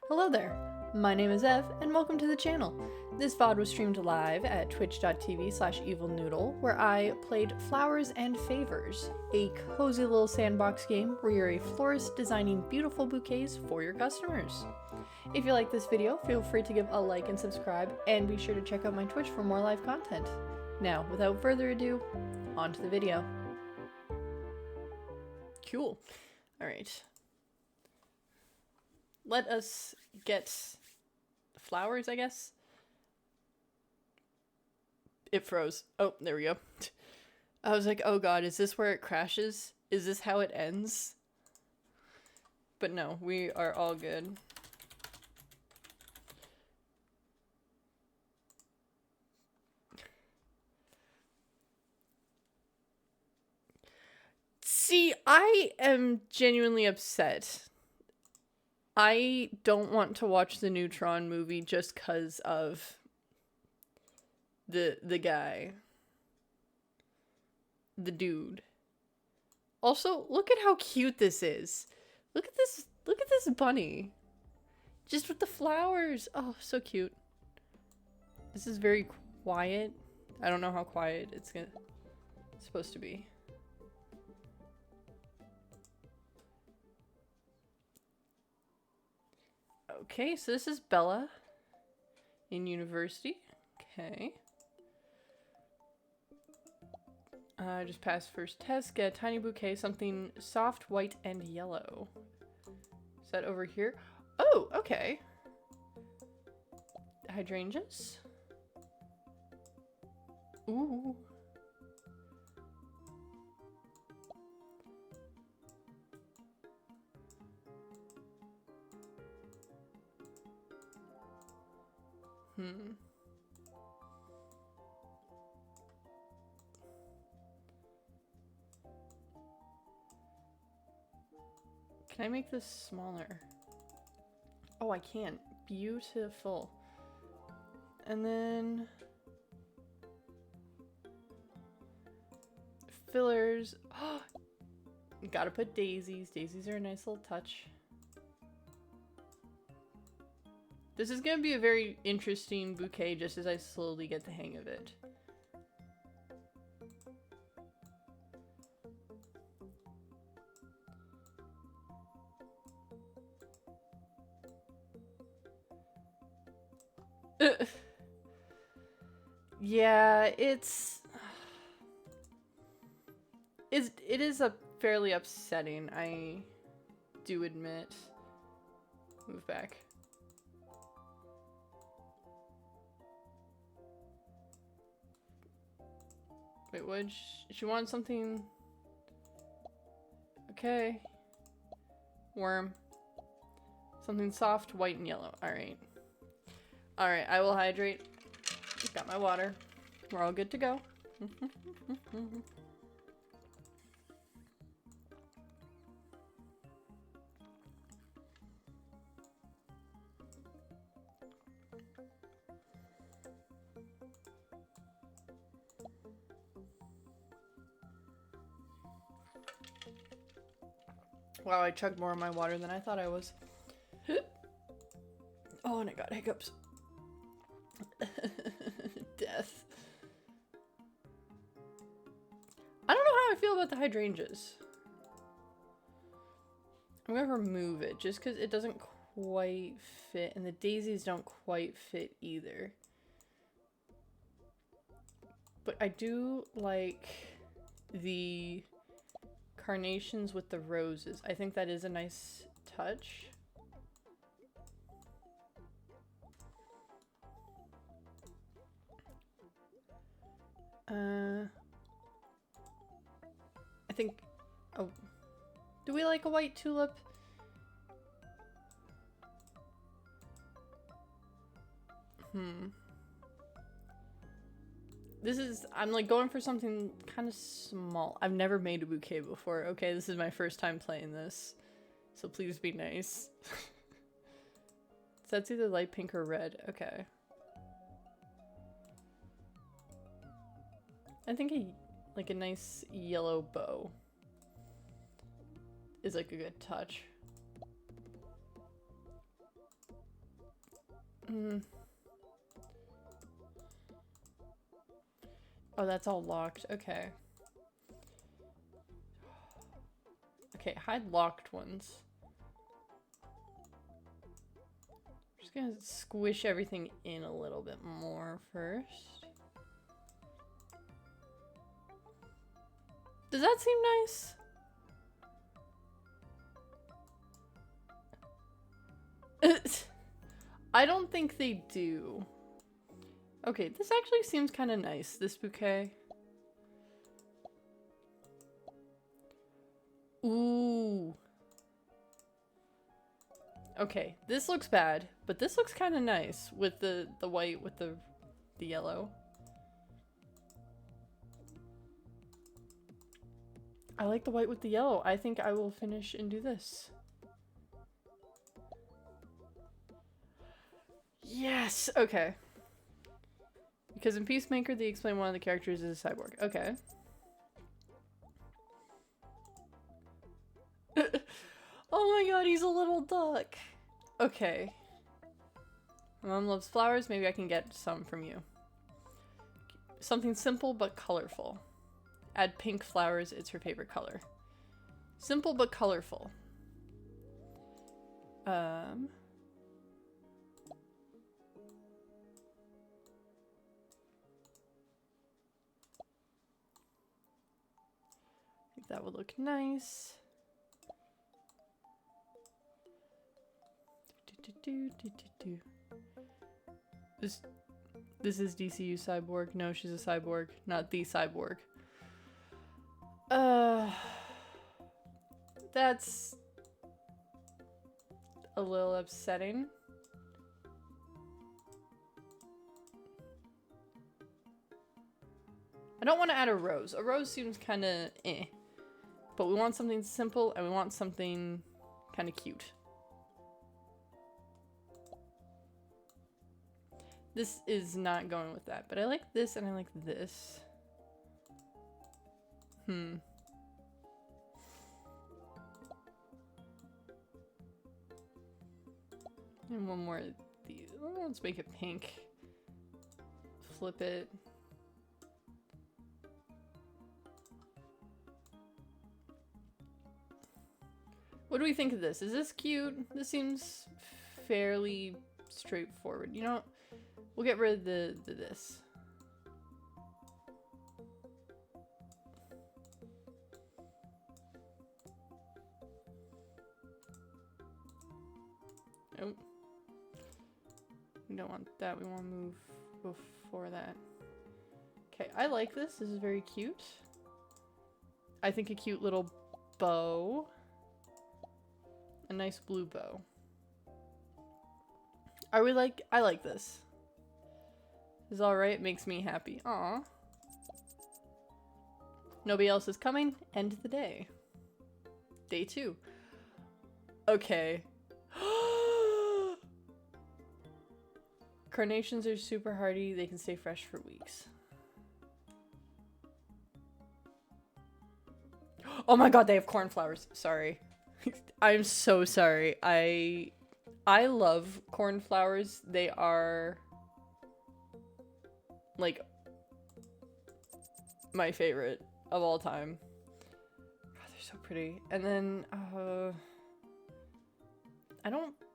Hello there, my name is Ev, and welcome to the channel. This VOD was streamed live at twitch.tv/evil.noodle, where I played Flowers and Favors, a cozy little sandbox game where you're a florist designing beautiful bouquets for your customers. If you like this video, feel free to give a like and subscribe, and be sure to check out my Twitch for more live content. Now, without further ado, on to the video. Cool. Alright. Let us get flowers, I guess. It froze. Oh, there we go. I was like, oh god, is this where it crashes? Is this how it ends? But no, we are all good. See, I am genuinely upset. I don't want to watch the new Tron movie just because of the guy. The dude. Also, look at how cute this is. Look at this bunny. Just with the flowers. Oh, so cute. This is very quiet. I don't know how quiet it's supposed to be. Okay, so this is Bella in university. Okay. I just passed first test. Get a tiny bouquet, something soft, white, and yellow. Is that over here? Oh, okay. Hydrangeas. Ooh. Can I make this smaller? Oh, I can. Beautiful. And then fillers. Oh, gotta put daisies. Daisies are a nice little touch. This is gonna be a very interesting bouquet just as I slowly get the hang of it. Yeah, it is a fairly upsetting, I do admit. Move back. Wait, what? She wants something. Okay. Worm. Something soft, white, and yellow. Alright. Alright, I will hydrate. Got my water. We're all good to go. Wow, I chugged more of my water than I thought I was. Oh, and I got hiccups. Death. I don't know how I feel about the hydrangeas. I'm gonna remove it just because it doesn't quite fit, and the daisies don't quite fit either. But I do like the carnations with the roses. I think that is a nice touch. I think, oh, do we like a white tulip? This is, I'm like going for something kind of small. I've never made a bouquet before. Okay, this is my first time playing this. So please be nice. So that's either light pink or red. Okay. I think like a nice yellow bow is like a good touch. Oh, that's all locked. Okay. Okay, hide locked ones. I'm just gonna squish everything in a little bit more first. Does that seem nice? I don't think they do. Okay, this actually seems kind of nice, this bouquet. Ooh. Okay, this looks bad, but this looks kind of nice with the white with the yellow. I like the white with the yellow. I think I will finish and do this. Yes! Okay. Because in Peacemaker, they explain one of the characters is a cyborg. Okay. Oh my god, he's a little duck. Okay. My mom loves flowers. Maybe I can get some from you. Something simple but colorful. Add pink flowers. It's her favorite color. Simple but colorful. I think that would look nice. This is DCU Cyborg. No, she's a cyborg, not the cyborg. That's a little upsetting. I don't want to add a rose. A rose seems kind of eh. But we want something simple and we want something kind of cute. This is not going with that, but I like this and I like this. And one more of these. Oh, let's make it pink. Flip it. What do we think of this? Is this cute? This seems fairly straightforward. You know what? We'll get rid of this. Oh. We don't want that. We want to move before that. Okay, I like this. This is very cute. I think a cute little bow. A nice blue bow. I like this. This is alright. It makes me happy. Aw. Nobody else is coming. End the day. Day 2. Okay. Carnations are super hardy. They can stay fresh for weeks. Oh my god, they have cornflowers. Sorry. I'm so sorry. I love cornflowers. They are like my favorite of all time. God, they're so pretty. And then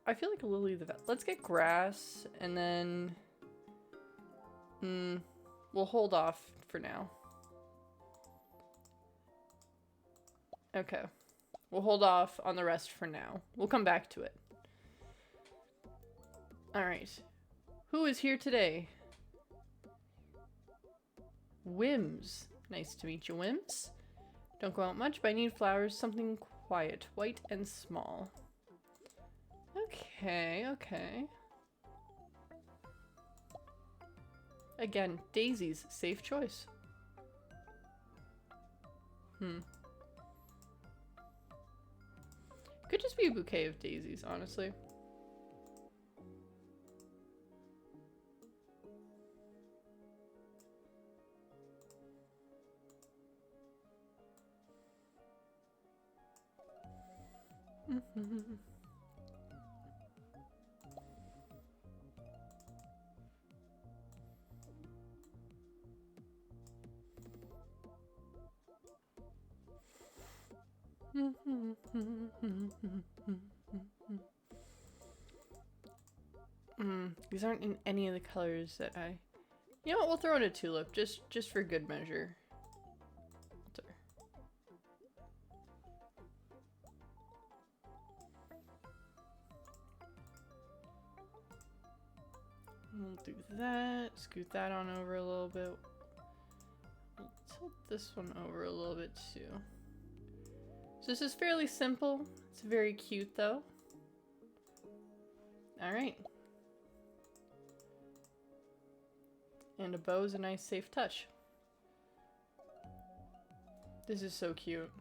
I feel like a lily of the valley. Let's get grass and then we'll hold off for now. Okay. We'll hold off on the rest for now. We'll come back to it. Alright. Who is here today? Whims. Nice to meet you, Whims. Don't go out much, but I need flowers. Something quiet, white and small. Okay, okay. Again, daisies. Safe choice. Could just be a bouquet of daisies, honestly. These aren't in any of the colors that I... You know what? We'll throw in a tulip just for good measure. We'll do that. Scoot that on over a little bit. We'll tilt this one over a little bit too. So this is fairly simple. It's very cute though. Alright. And a bow is a nice safe touch. This is so cute.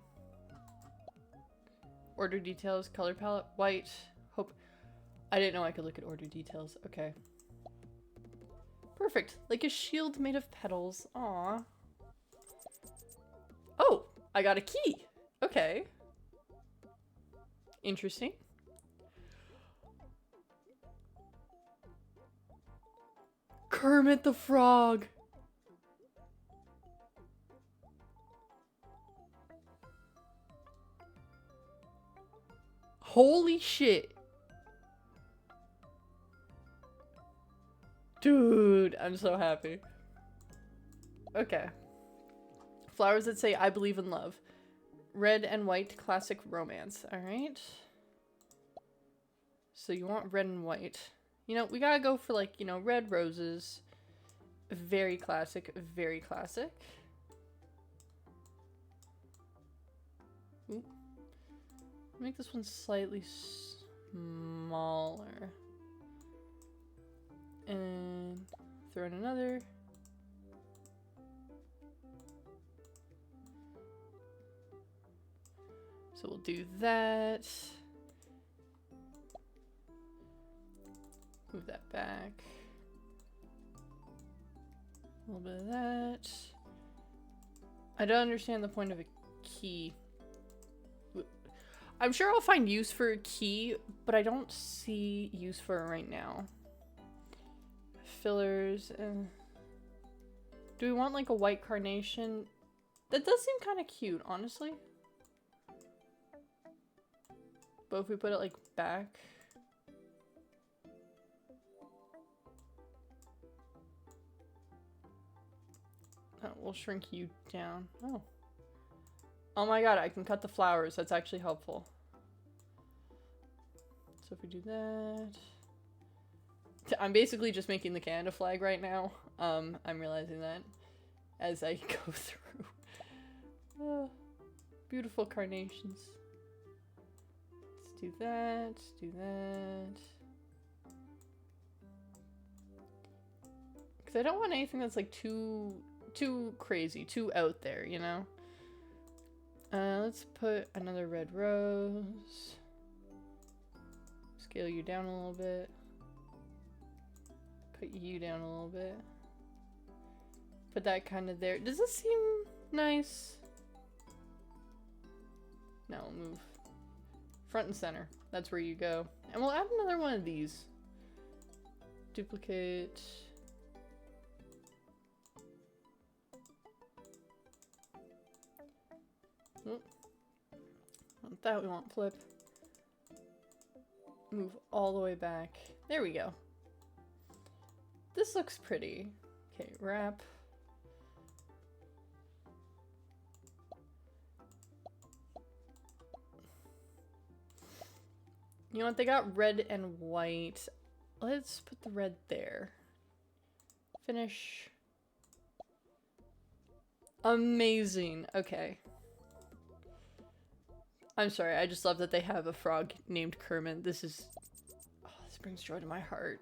Order details, color palette, white. Hope. I didn't know I could look at order details. Okay. Perfect. Like a shield made of petals. Aww. Oh! I got a key! Okay. Interesting. Kermit the Frog! Holy shit! Dude, I'm so happy. Okay. Flowers that say, I believe in love. Red and white classic romance. Alright. So you want red and white. You know, we gotta go for like, you know, red roses. Very classic, very classic. Ooh. Make this one slightly smaller. And throw in another. So we'll do that. Move that back. A little bit of that. I don't understand the point of a key. I'm sure I'll find use for a key, but I don't see use for it right now. Fillers. Do we want like a white carnation? That does seem kind of cute, honestly. But if we put it like back. Oh, we'll shrink you down. Oh. Oh my god, I can cut the flowers. That's actually helpful. So if we do that. I'm basically just making the Canada flag right now. I'm realizing that as I go through. Beautiful carnations. Let's do that, do that. Because I don't want anything that's like too crazy, too out there, you know? Let's put another red rose. Scale you down a little bit. Put you down a little bit. Put that kind of there. Does this seem nice? No, move. Front and center. That's where you go. And we'll add another one of these. Duplicate. Oh. Want that, we want flip. Move all the way back. There we go. This looks pretty. Okay, wrap. You know what? They got red and white. Let's put the red there. Finish. Amazing. Okay. I'm sorry. I just love that they have a frog named Kermit. This is... Oh, this brings joy to my heart.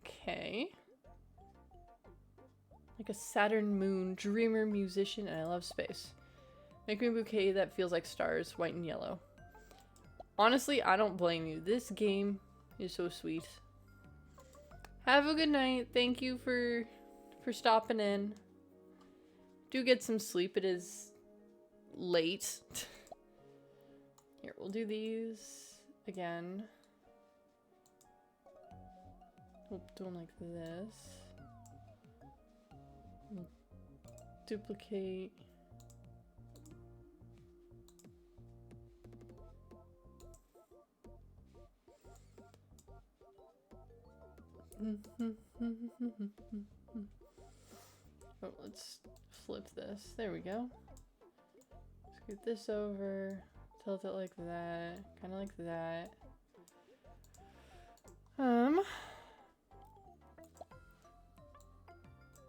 Okay. Like a Saturn moon, dreamer, musician, and I love space. Make me a bouquet that feels like stars, white and yellow. Honestly, I don't blame you. This game is so sweet. Have a good night. Thank you for stopping in. Do get some sleep. It is late. Here, we'll do these again. We'll do them like this. duplicate. Oh, let's flip this. There we go. Scoot this over. Tilt it like that. Kind of like that.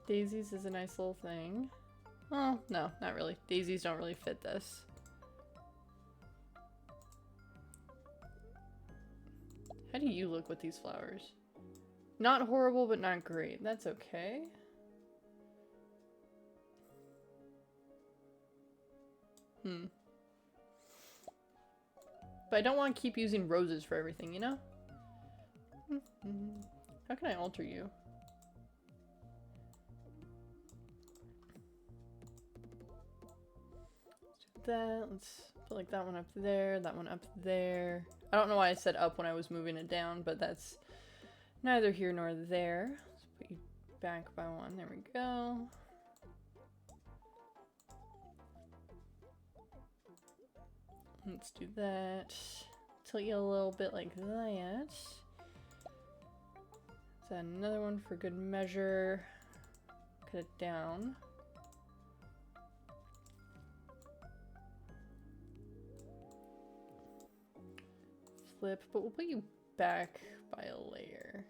Daisies is a nice little thing. Oh, no, not really. Daisies don't really fit this. How do you look with these flowers? Not horrible, but not great. That's okay. But I don't want to keep using roses for everything, you know? How can I alter you? Let's do that. Let's put like that one up there, that one up there. I don't know why I said up when I was moving it down, but that's neither here nor there. Let's put you back by one. There we go. Let's do that. Tilt you a little bit like that. Let's add another one for good measure. Cut it down. Flip, but we'll put you back by a layer.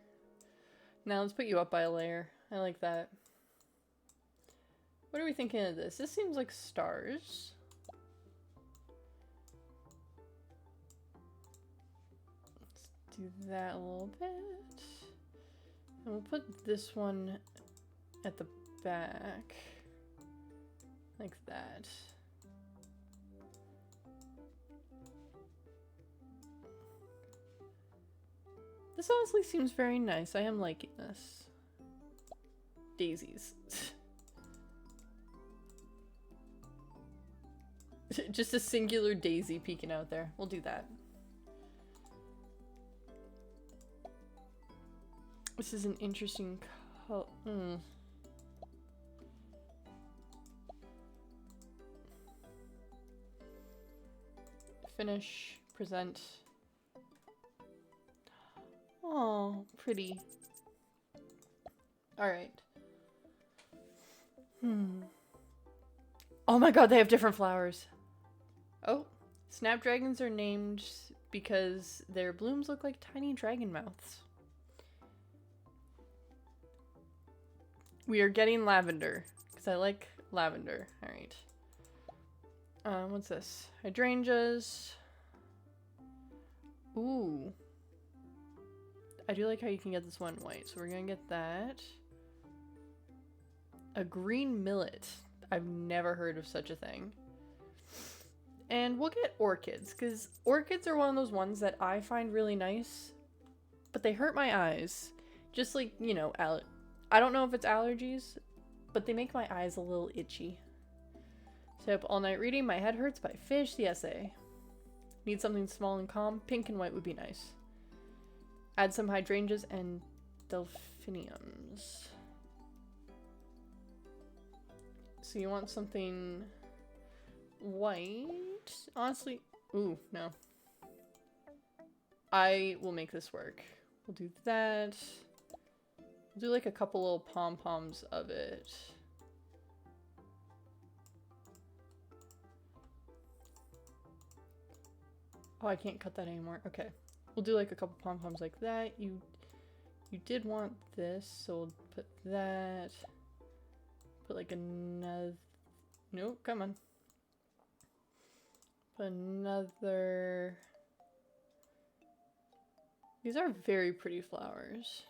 Now let's put you up by a layer. I like that. What are we thinking of this? This seems like stars. Do that a little bit. And we'll put this one at the back. Like that. This honestly seems very nice. I am liking this. Daisies. Just a singular daisy peeking out there. We'll do that. This is an interesting color. Finish. Present. Oh, pretty. Alright. Oh my god, they have different flowers. Oh. Snapdragons are named because their blooms look like tiny dragon mouths. We are getting lavender, because I like lavender. Alright. What's this? Hydrangeas. Ooh. I do like how you can get this one white, so we're gonna get that. A green millet. I've never heard of such a thing. And we'll get orchids, because orchids are one of those ones that I find really nice, but they hurt my eyes. Just like, you know, I don't know if it's allergies, but they make my eyes a little itchy. Stay up all night reading. My head hurts, but I finished the essay. Need something small and calm. Pink and white would be nice. Add some hydrangeas and delphiniums. So you want something white? Honestly, ooh, no. I will make this work. We'll do that. We'll do like a couple little pom-poms of it. Oh, I can't cut that anymore. Okay. We'll do like a couple pom-poms like that. You did want this, so we'll put that. Put like another... Nope, come on. Put another... These are very pretty flowers.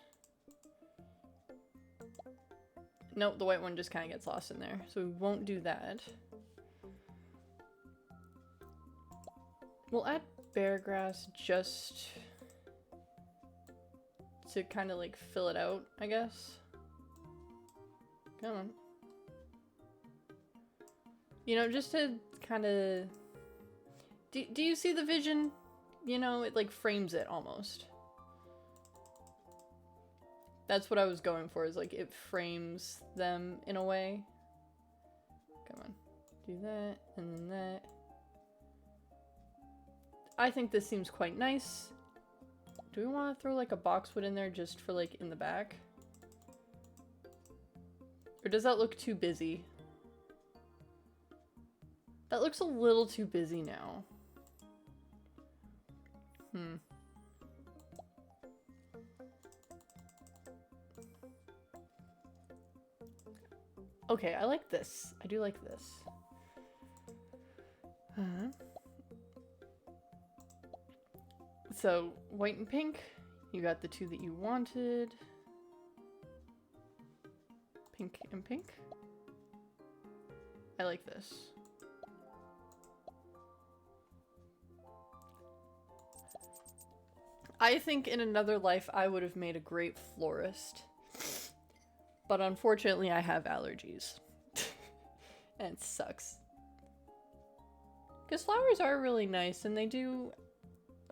Nope, the white one just kind of gets lost in there, so we won't do that. We'll add bear grass just to kind of like fill it out, I guess. Come on. You know, just to kind of... Do you see the vision? You know, it like frames it almost. That's what I was going for, is like it frames them in a way. Come on. Do that, and then that. I think this seems quite nice. Do we want to throw like a boxwood in there just for like in the back? Or does that look too busy? That looks a little too busy now. Okay, I like this. I do like this. So, white and pink. You got the two that you wanted. Pink and pink. I like this. I think in another life I would have made a great florist. But unfortunately I have allergies. And it sucks. Because flowers are really nice and they do...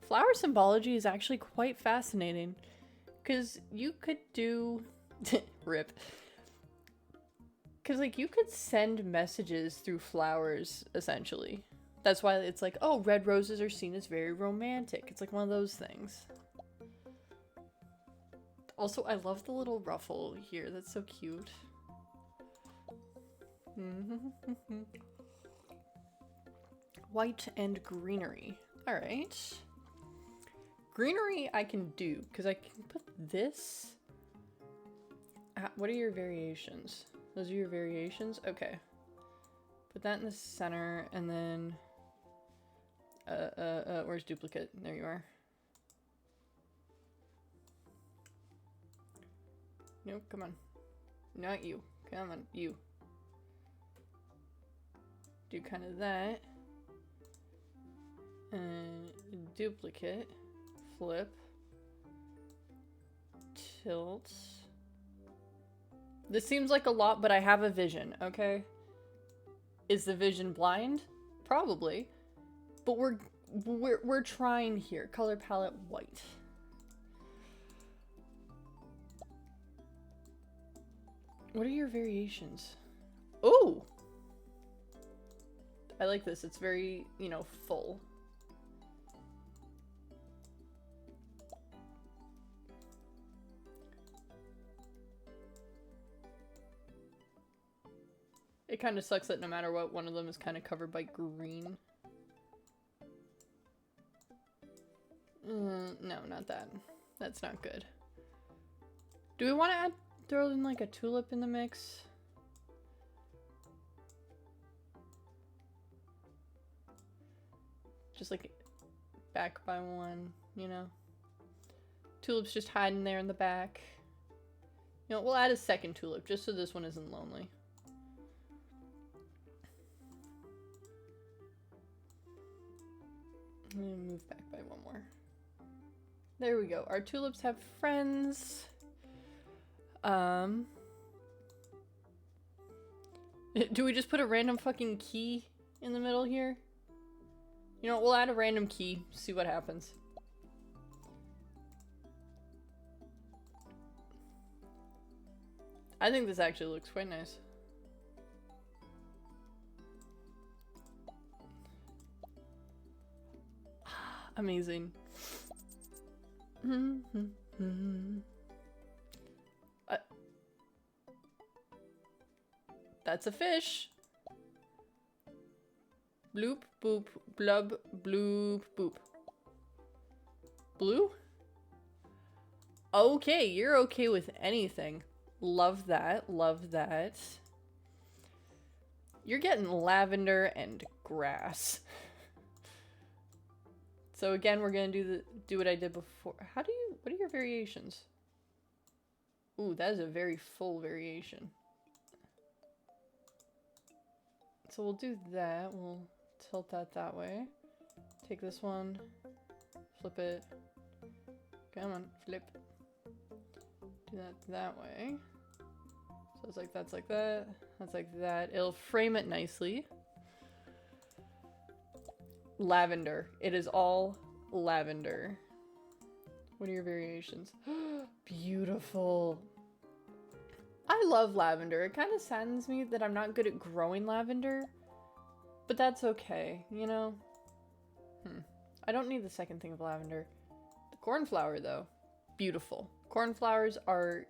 Flower symbology is actually quite fascinating. Because you could do... Rip. Because like you could send messages through flowers essentially. That's why it's like, oh, red roses are seen as very romantic. It's like one of those things. Also, I love the little ruffle here. That's so cute. White and greenery. All right. Greenery I can do, because I can put this... What are your variations? Those are your variations? Okay. Put that in the center, and then... where's duplicate? There you are. Nope, come on. Not you. Come on, you. Do kind of that. And duplicate. Flip. Tilt. This seems like a lot, but I have a vision, okay? Is the vision blind? Probably. But we're trying here. Color palette white. What are your variations? Oh! I like this. It's very, you know, full. It kind of sucks that no matter what, one of them is kind of covered by green. No, not that. That's not good. Do we want to throw in like a tulip in the mix? Just like back by one, you know? Tulip's just hiding there in the back. You know, we'll add a second tulip just so this one isn't lonely. Move back by one more. There we go. Our tulips have friends. Do we just put a random fucking key in the middle here? You know, we'll add a random key, see what happens. I think this actually looks quite nice. Amazing. That's a fish. Bloop, boop, blub, bloop, boop. Blue? Okay, you're okay with anything. Love that, love that. You're getting lavender and grass. So again, we're gonna do what I did before. What are your variations? Ooh, that is a very full variation. So we'll do that. We'll tilt that way. Take this one, flip it. Come on, flip. Do that way. So it's like that's like that. That's like that. It'll frame it nicely. Lavender. It is all lavender. What are your variations? Beautiful. I love lavender. It kind of saddens me that I'm not good at growing lavender, but that's okay, you know? I don't need the second thing of lavender. The cornflower, though, beautiful. Cornflowers are,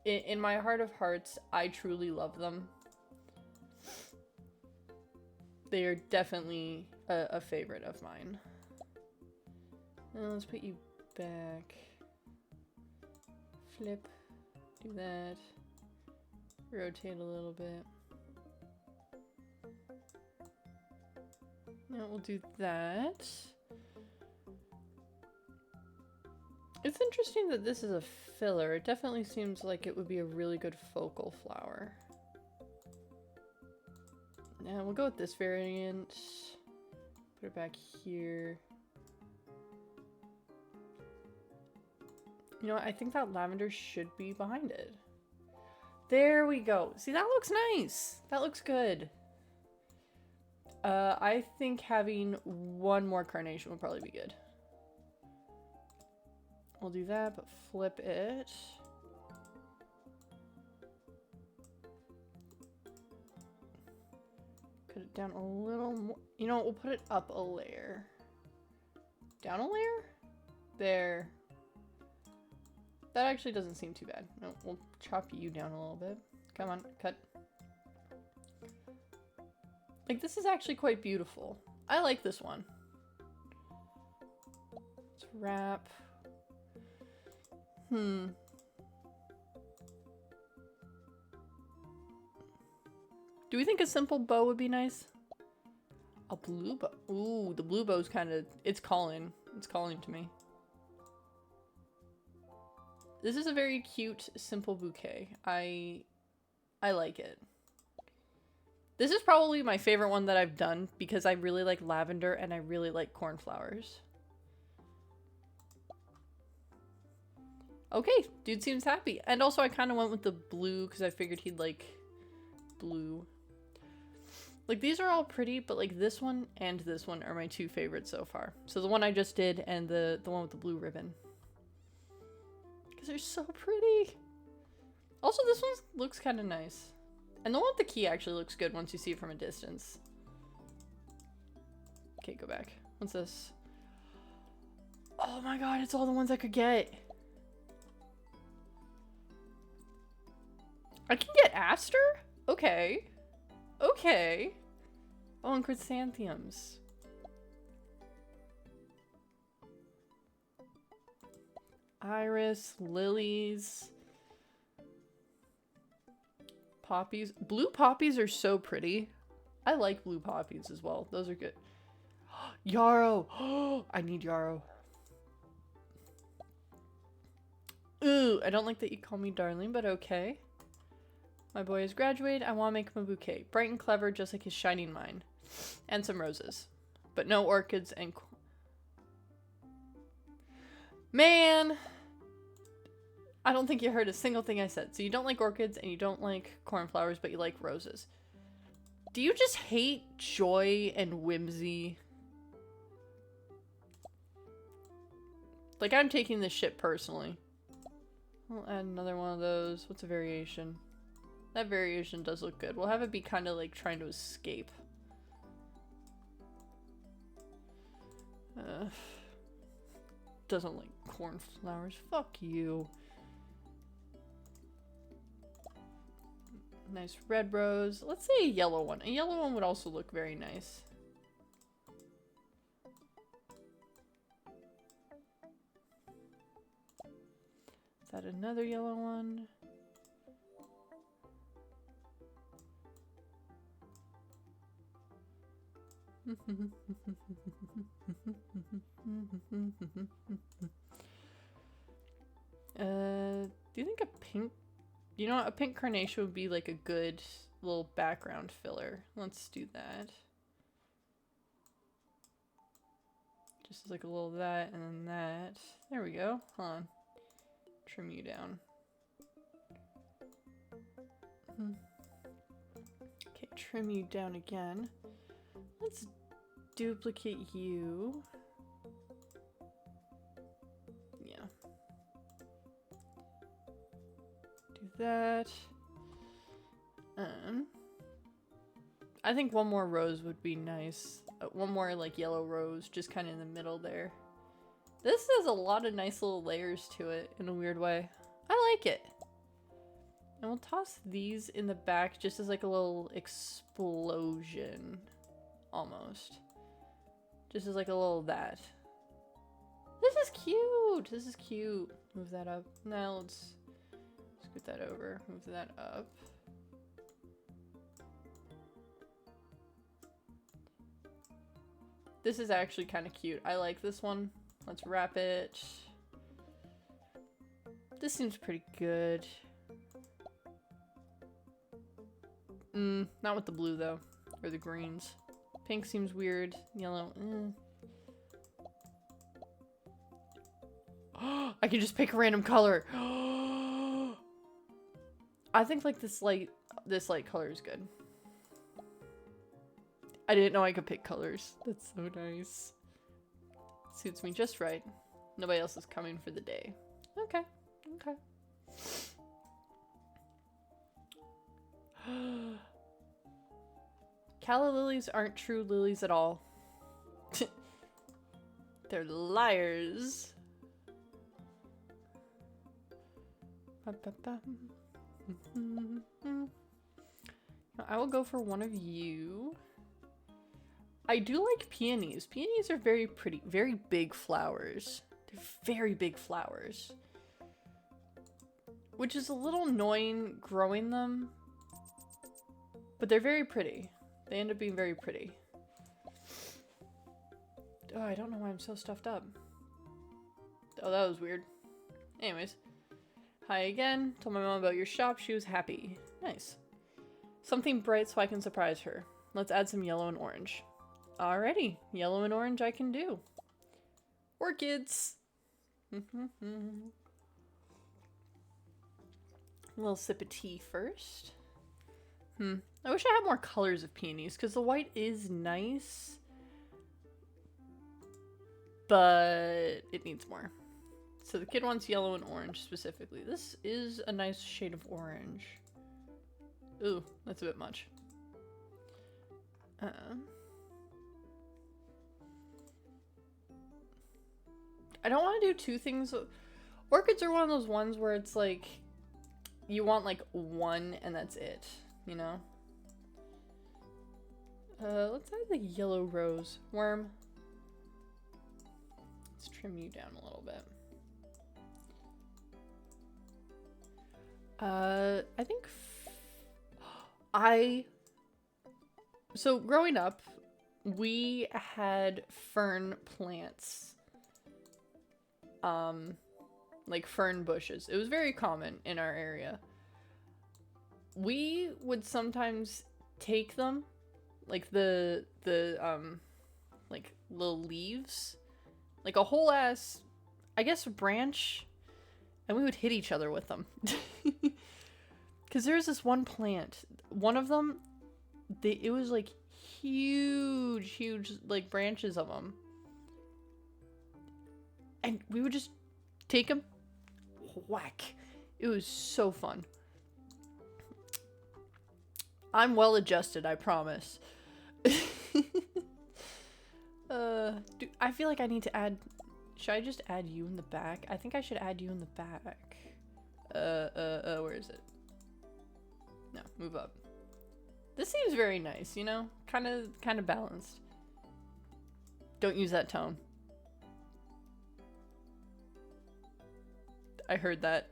in my heart of hearts, I truly love them. They are definitely a favorite of mine. Now let's put you back. Flip. Do that. Rotate a little bit. Now we'll do that. It's interesting that this is a filler. It definitely seems like it would be a really good focal flower. Now we'll go with this variant. Put it back here. You know what? I think that lavender should be behind it. There we go. See, that looks nice. That looks good. I think having one more carnation would probably be good. We'll do that, but flip it. Put it down a little more. You know what? We'll put it up a layer. Down a layer? There. That actually doesn't seem too bad. No, we'll chop you down a little bit. Come on, cut. Like, this is actually quite beautiful. I like this one. Let's wrap. Do we think a simple bow would be nice? A blue bow? Ooh, the blue bow's kind of... It's calling. It's calling to me. This is a very cute, simple bouquet. I like it. This is probably my favorite one that I've done because I really like lavender and I really like cornflowers. Okay, dude seems happy. And also I kind of went with the blue because I figured he'd like blue. Like, these are all pretty, but like this one and this one are my two favorites so far. So the one I just did and the one with the blue ribbon. Because they're so pretty. Also, this one looks kind of nice. And the one with the key actually looks good once you see it from a distance. Okay, go back. What's this? Oh my god, it's all the ones I could get. I can get aster? Okay. Okay. Oh, and chrysanthemums. Iris, lilies. Poppies. Blue poppies are so pretty. I like blue poppies as well. Those are good. Yarrow. I need yarrow. Ooh, I don't like that you call me darling, but okay. My boy has graduated. I want to make him a bouquet. Bright and clever, just like his shining mind. And some roses. But no orchids and... Man! I don't think you heard a single thing I said. So you don't like orchids and you don't like cornflowers, but you like roses. Do you just hate joy and whimsy? Like, I'm taking this shit personally. I'll add another one of those. What's a variation? That variation does look good. We'll have it be kind of like trying to escape. Doesn't like cornflowers. Fuck you. Nice red rose. Let's say a yellow one. A yellow one would also look very nice. Is that another yellow one? Do you think a pink... You know what? A pink carnation would be like a good little background filler. Let's do that. Just like a little of that and then that. There we go. Hold on. Trim you down. Okay, trim you down again. Let's duplicate you. Yeah. that. I think one more rose would be nice. One more like yellow rose, just kind of in the middle there. This has a lot of nice little layers to it in a weird way. I like it. And we'll toss these in the back just as like a little explosion. Almost. Just as like a little that. This is cute! This is cute. Move that up. Now let's scoot that over. Move that up. This is actually kind of cute. I like this one. Let's wrap it. This seems pretty good. Not with the blue though. Or the greens. Pink seems weird. Yellow, I can just pick a random color. I think like this light color is good. I didn't know I could pick colors. That's so nice. Suits me just right. Nobody else is coming for the day. Okay. Okay. Calla lilies aren't true lilies at all. They're liars. I will go for one of you. I do like peonies. Peonies are very pretty, very big flowers. They're very big flowers. Which is a little annoying growing them. But they're very pretty. They end up being very pretty. Oh, I don't know why I'm so stuffed up. Oh, that was weird. Anyways. Hi again. Told my mom about your shop. She was happy. Nice. Something bright so I can surprise her. Let's add some yellow and orange. Alrighty. Yellow and orange I can do. Orchids. A little sip of tea first. I wish I had more colors of peonies because the white is nice. But it needs more. So the kid wants yellow and orange specifically. This is a nice shade of orange. Ooh, that's a bit much. I don't want to do two things. Orchids are one of those ones where it's like, you want like one and that's it, you know? Let's add the yellow rose. Worm. Let's trim you down a little bit. I think so growing up, we had fern plants. Like fern bushes. It was very common in our area. We would sometimes take them, like the like little leaves, like a whole ass, I guess, branch, and we would hit each other with them. Because there's this one plant, one of them, it was like huge, like branches of them. And we would just take them, whack. It was so fun. I'm well adjusted, I promise. Dude, I feel like I need to add... Should I just add you in the back? I think I should add you in the back. Where is it? No, move up. This seems very nice, you know? Kind of balanced. Don't use that tone. I heard that.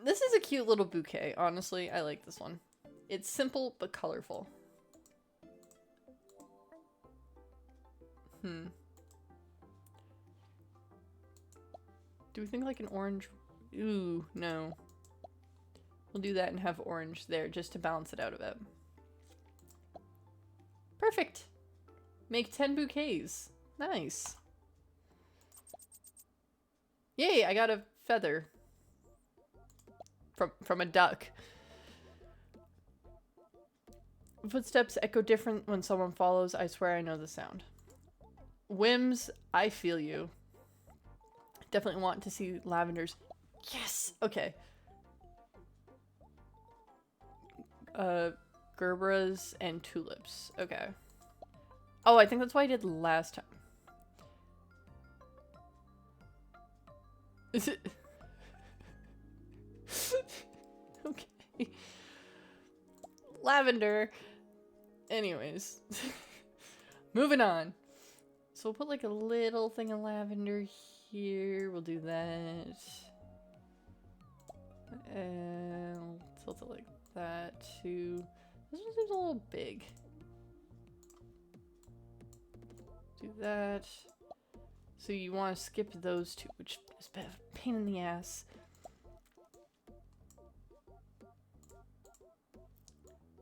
This is a cute little bouquet, honestly. I like this one. It's simple but colorful. Do we think like an orange? Ooh, no. We'll do that and have orange there just to balance it out a bit. Perfect. Make 10 bouquets. Nice. Yay, I got a feather. From a duck. Footsteps echo different when someone follows. I swear I know the sound. Whims, I feel you. Definitely want to see lavenders. Yes! Okay. Gerberas and tulips. Okay. Oh, I think that's what I did last time. Is it? Okay. Lavender. Anyways. Moving on. So we'll put like a little thing of lavender here. We'll do that. And tilt it like that too. This one seems a little big. Do that. So you want to skip those two, which is a bit of a pain in the ass.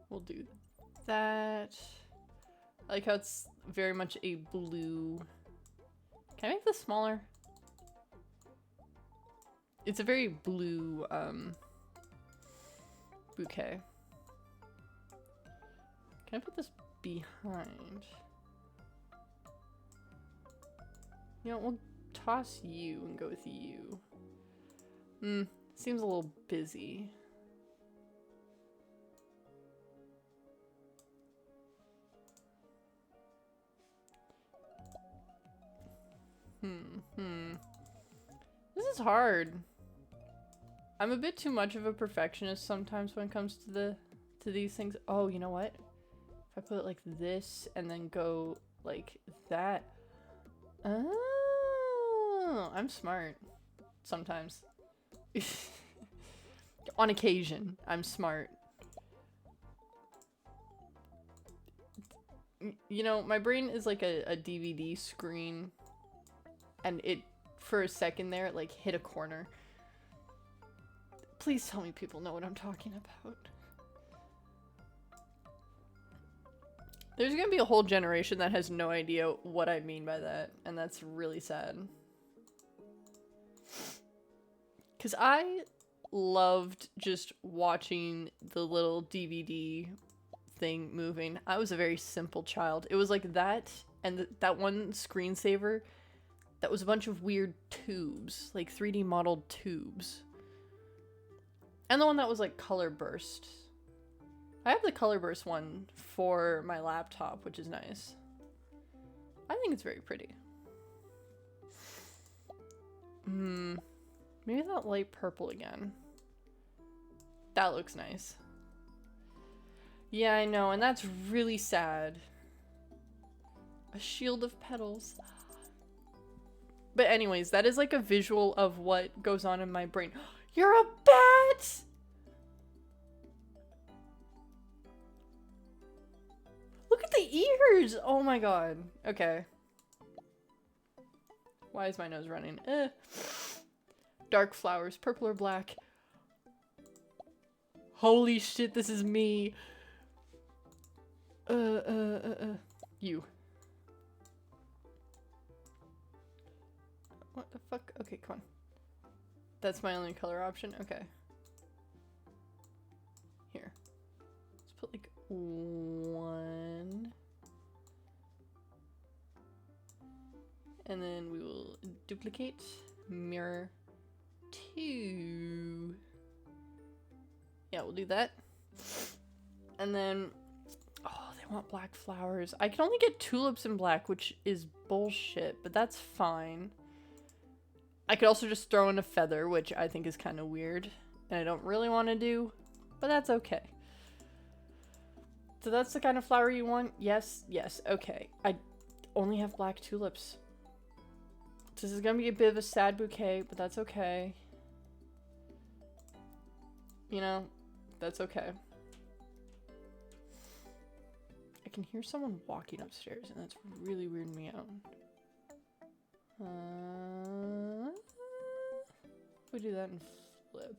We'll do that. I like how it's very much a blue. Can I make this smaller? It's a very blue bouquet. Can I put this behind? You know, we'll toss you and go with you. Seems a little busy. This is hard. I'm a bit too much of a perfectionist sometimes when it comes to these things. Oh, you know what? If I put it like this and then go like that. Oh, I'm smart. Sometimes. On occasion, I'm smart. You know, my brain is like a DVD screen. And it, for a second there, like hit a corner. Please tell me people know what I'm talking about. There's gonna be a whole generation that has no idea what I mean by that, and that's really sad. Because I loved just watching the little DVD thing moving. I was a very simple child. It was like that, and that one screensaver that was a bunch of weird tubes, like 3D modeled tubes. And the one that was like color burst. I have the color burst one for my laptop, which is nice. I think it's very pretty. Maybe that light purple again. That looks nice. Yeah, I know, and that's really sad. A shield of petals. But anyways, that is like a visual of what goes on in my brain. You're a bat! Look at the ears! Oh my god. Okay. Why is my nose running? Dark flowers, purple or black. Holy shit, this is me. You. What the fuck? Okay, come on. That's my only color option? Okay. Here. Let's put like one. And then we will duplicate. Mirror. Two. Yeah, we'll do that. And then, oh, they want black flowers. I can only get tulips in black, which is bullshit, but that's fine. I could also just throw in a feather, which I think is kind of weird, and I don't really want to do, but that's okay. So that's the kind of flower you want? Yes, yes, okay. I only have black tulips. This is gonna be a bit of a sad bouquet, but that's okay. You know, that's okay. I can hear someone walking upstairs, and that's really weirding me out. We do that and flip.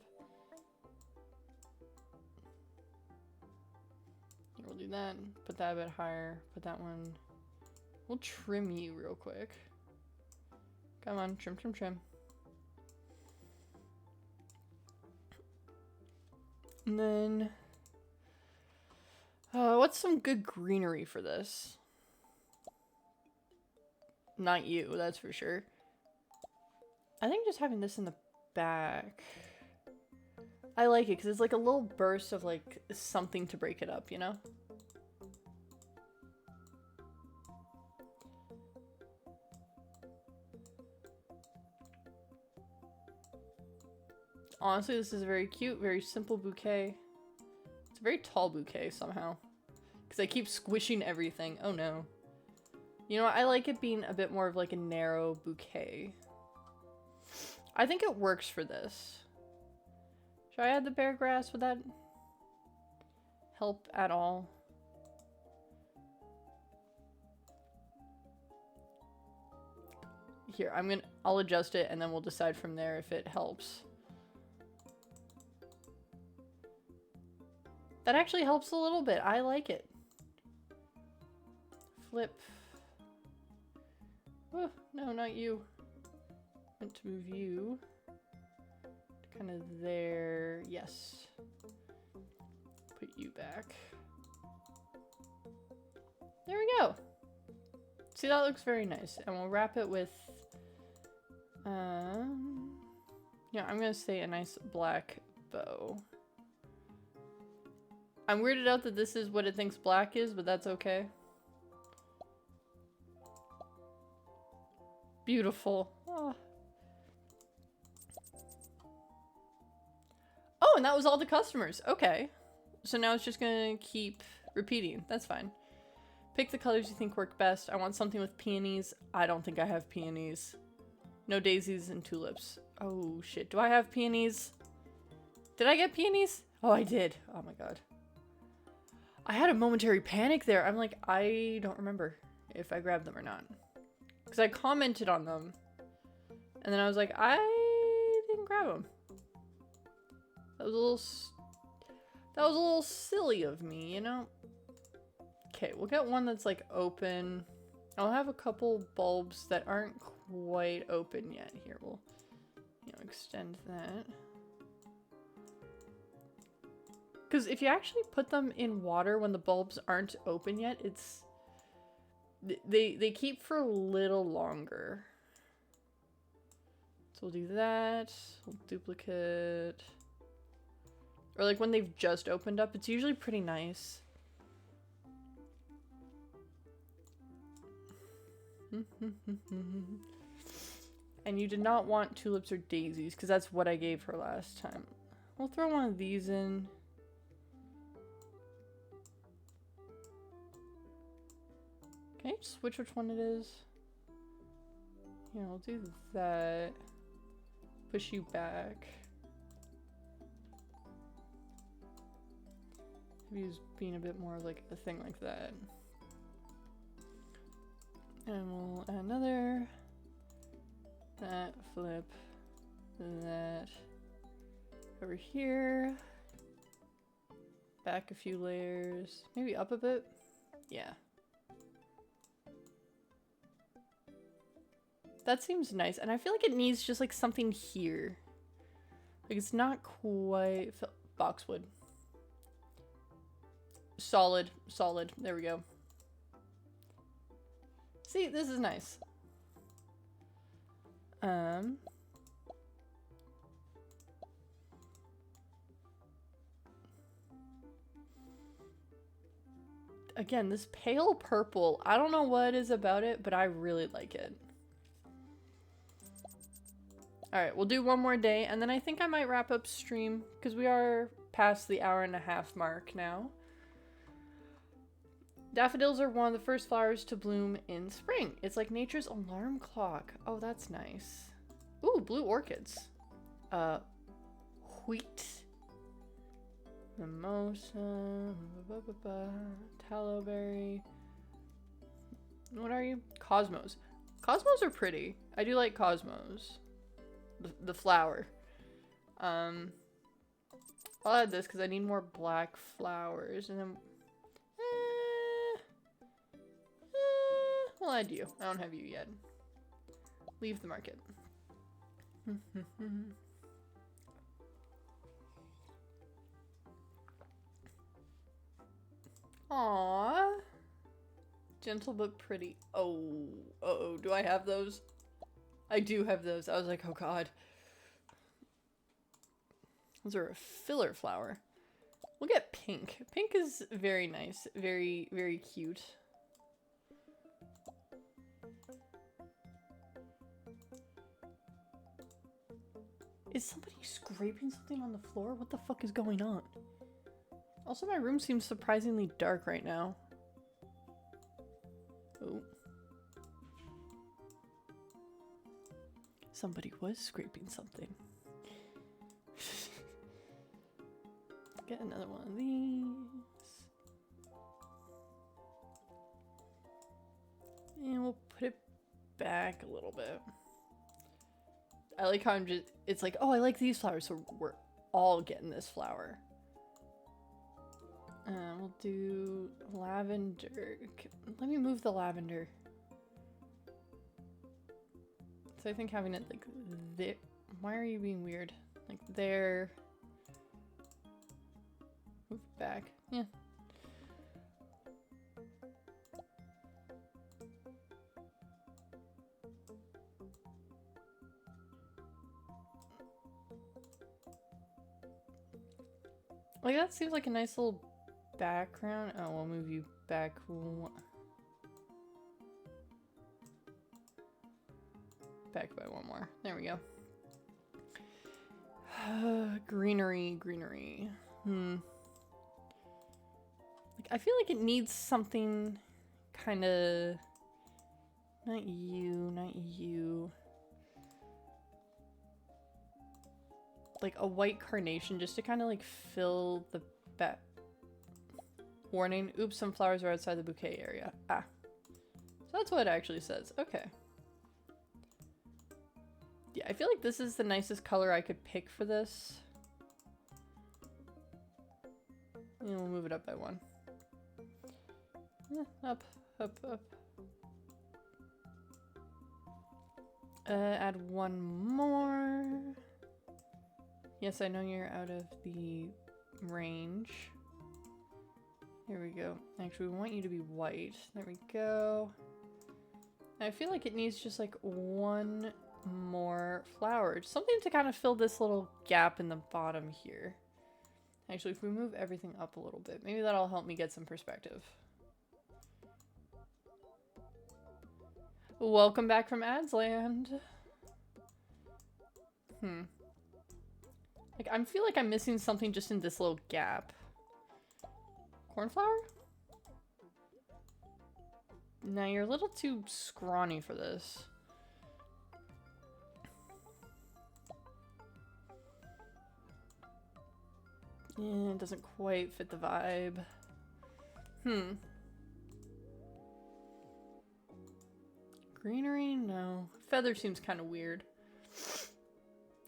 Here, we'll do that. Put that a bit higher. Put that one. We'll trim you real quick. Come on, trim, trim, trim. And then, what's some good greenery for this? Not you, that's for sure. I think just having this in the back, I like it because it's like a little burst of like something to break it up, you know? Honestly, this is a very cute, very simple bouquet. It's a very tall bouquet somehow. Because I keep squishing everything. Oh no. You know what? I like it being a bit more of like a narrow bouquet. I think it works for this. Should I add the bear grass? Would that help at all? Here, I'll adjust it and then we'll decide from there if it helps. That actually helps a little bit. I like it. Flip. Oh, no, not you. Meant to move you. Kind of there. Yes. Put you back. There we go. See, that looks very nice. And we'll wrap it with, yeah, I'm gonna say a nice black bow. I'm weirded out that this is what it thinks black is, but that's okay. Beautiful. Oh. Oh, and that was all the customers. Okay. So now it's just gonna keep repeating. That's fine. Pick the colors you think work best. I want something with peonies. I don't think I have peonies. No daisies and tulips. Oh shit. Do I have peonies? Did I get peonies? Oh, I did. Oh my god. I had a momentary panic there. I'm like, I don't remember if I grabbed them or not. Because I commented on them. And then I was like, I didn't grab them. That was a little silly of me, you know? Okay, we'll get one that's like open. I'll have a couple bulbs that aren't quite open yet. Here, we'll, you know, extend that. Because if you actually put them in water when the bulbs aren't open yet, it's... They keep for a little longer. So we'll do that. We'll duplicate. Or like when they've just opened up, it's usually pretty nice. And you did not want tulips or daisies, because that's what I gave her last time. We'll throw one of these in. Can I switch which one it is? Here, we'll do that. Push you back. Maybe use being a bit more like a thing like that. And we'll add another. That, flip. That. Over here. Back a few layers. Maybe up a bit. Yeah. That seems nice, and I feel like it needs just like something here. Like it's not quite boxwood. Solid, solid. There we go. See, this is nice. Again, this pale purple, I don't know what it is about it, but I really like it. Alright, we'll do one more day, and then I think I might wrap up stream, because we are past the hour-and-a-half mark now. Daffodils are one of the first flowers to bloom in spring. It's like nature's alarm clock. Oh, that's nice. Ooh, blue orchids. Wheat. Mimosa. Tallowberry. What are you? Cosmos. Cosmos are pretty. I do like cosmos. The flower. I'll add this because I need more black flowers, and then we'll add you. I don't have you yet. Leave the market. Aww. Gentle but pretty. Oh, uh-oh, do I have those? I do have those. I was like, oh god. Those are a filler flower. We'll get pink. Pink is very nice. Very, very cute. Is somebody scraping something on the floor? What the fuck is going on? Also, my room seems surprisingly dark right now. Oh. Somebody was scraping something. Get another one of these. And we'll put it back a little bit. I like how I'm just, it's like, oh, I like these flowers, so we're all getting this flower. We'll do lavender. Let me move the lavender. So I think having it like there. Why are you being weird? Like there. Move back. Yeah. Like that seems like a nice little background. Oh, we'll move you back back by one more. There we go. Greenery, greenery. Like, I feel like it needs something kind of... Not you, not you. Like a white carnation just to kind of like fill the back. Warning, oops, some flowers are outside the bouquet area. Ah. So that's what it actually says. Okay. Yeah, I feel like this is the nicest color I could pick for this. And we'll move it up by one. Up, up, up. Add one more. Yes, I know you're out of the range. Here we go. Actually, we want you to be white. There we go. I feel like it needs just like one more flower. Something to kind of fill this little gap in the bottom here. Actually, if we move everything up a little bit, maybe that'll help me get some perspective. Welcome back from Adsland. Like, I feel like I'm missing something just in this little gap. Cornflower? No, you're a little too scrawny for this. Yeah, it doesn't quite fit the vibe. Greenery? No. Feather seems kind of weird.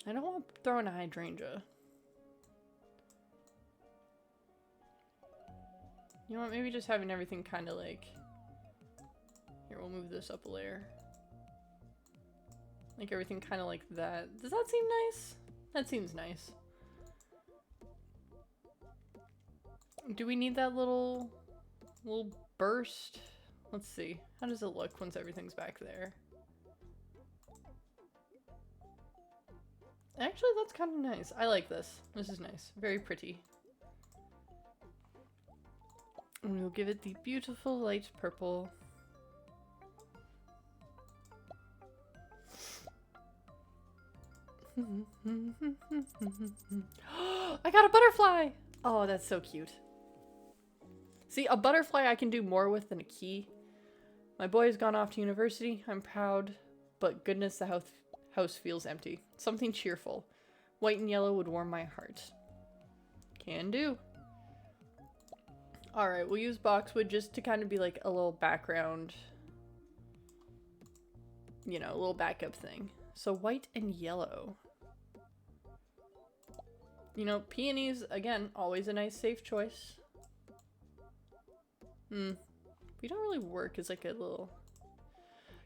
I don't want to throw in a hydrangea. You know what? Maybe just having everything kind of like... Here, we'll move this up a layer. Like everything kind of like that. Does that seem nice? That seems nice. Do we need that little burst? Let's see. How does it look once everything's back there? Actually, that's kind of nice. I like this. This is nice. Very pretty. And we'll give it the beautiful light purple. I got a butterfly! Oh, that's so cute. See, a butterfly I can do more with than a key. My boy has gone off to university. I'm proud, but goodness, the house feels empty. Something cheerful. White and yellow would warm my heart. Can do. Alright, we'll use boxwood just to kind of be like a little background. You know, a little backup thing. So white and yellow. You know, peonies, again, always a nice safe choice. We don't really work as like a little...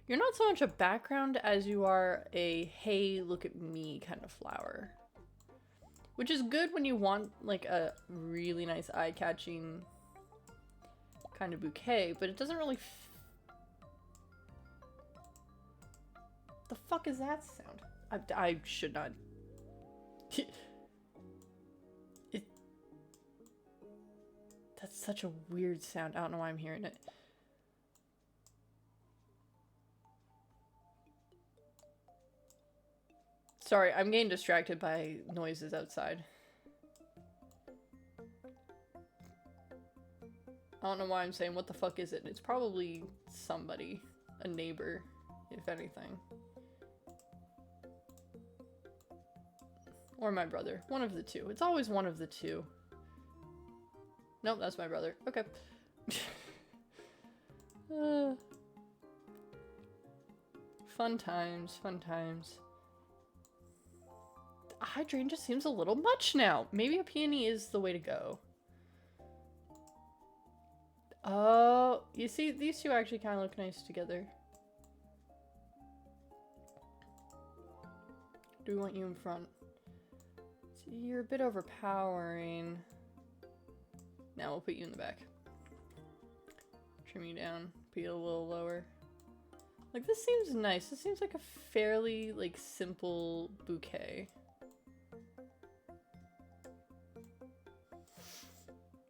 You're not so much a background as you are a hey, look at me kind of flower. Which is good when you want like a really nice eye-catching kind of bouquet, but it doesn't really... The fuck is that sound? I should not. That's such a weird sound. I don't know why I'm hearing it. Sorry, I'm getting distracted by noises outside. I don't know why I'm saying what the fuck is it. It's probably somebody. A neighbor, if anything. Or my brother. One of the two. It's always one of the two. Nope, that's my brother. Okay. Fun times, fun times. A hydrangea seems a little much now. Maybe a peony is the way to go. Oh, you see, these two actually kind of look nice together. Do we want you in front? See, you're a bit overpowering. Now we'll put you in the back. Trim you down, put you a little lower. Like, this seems nice. This seems like a fairly, like, simple bouquet.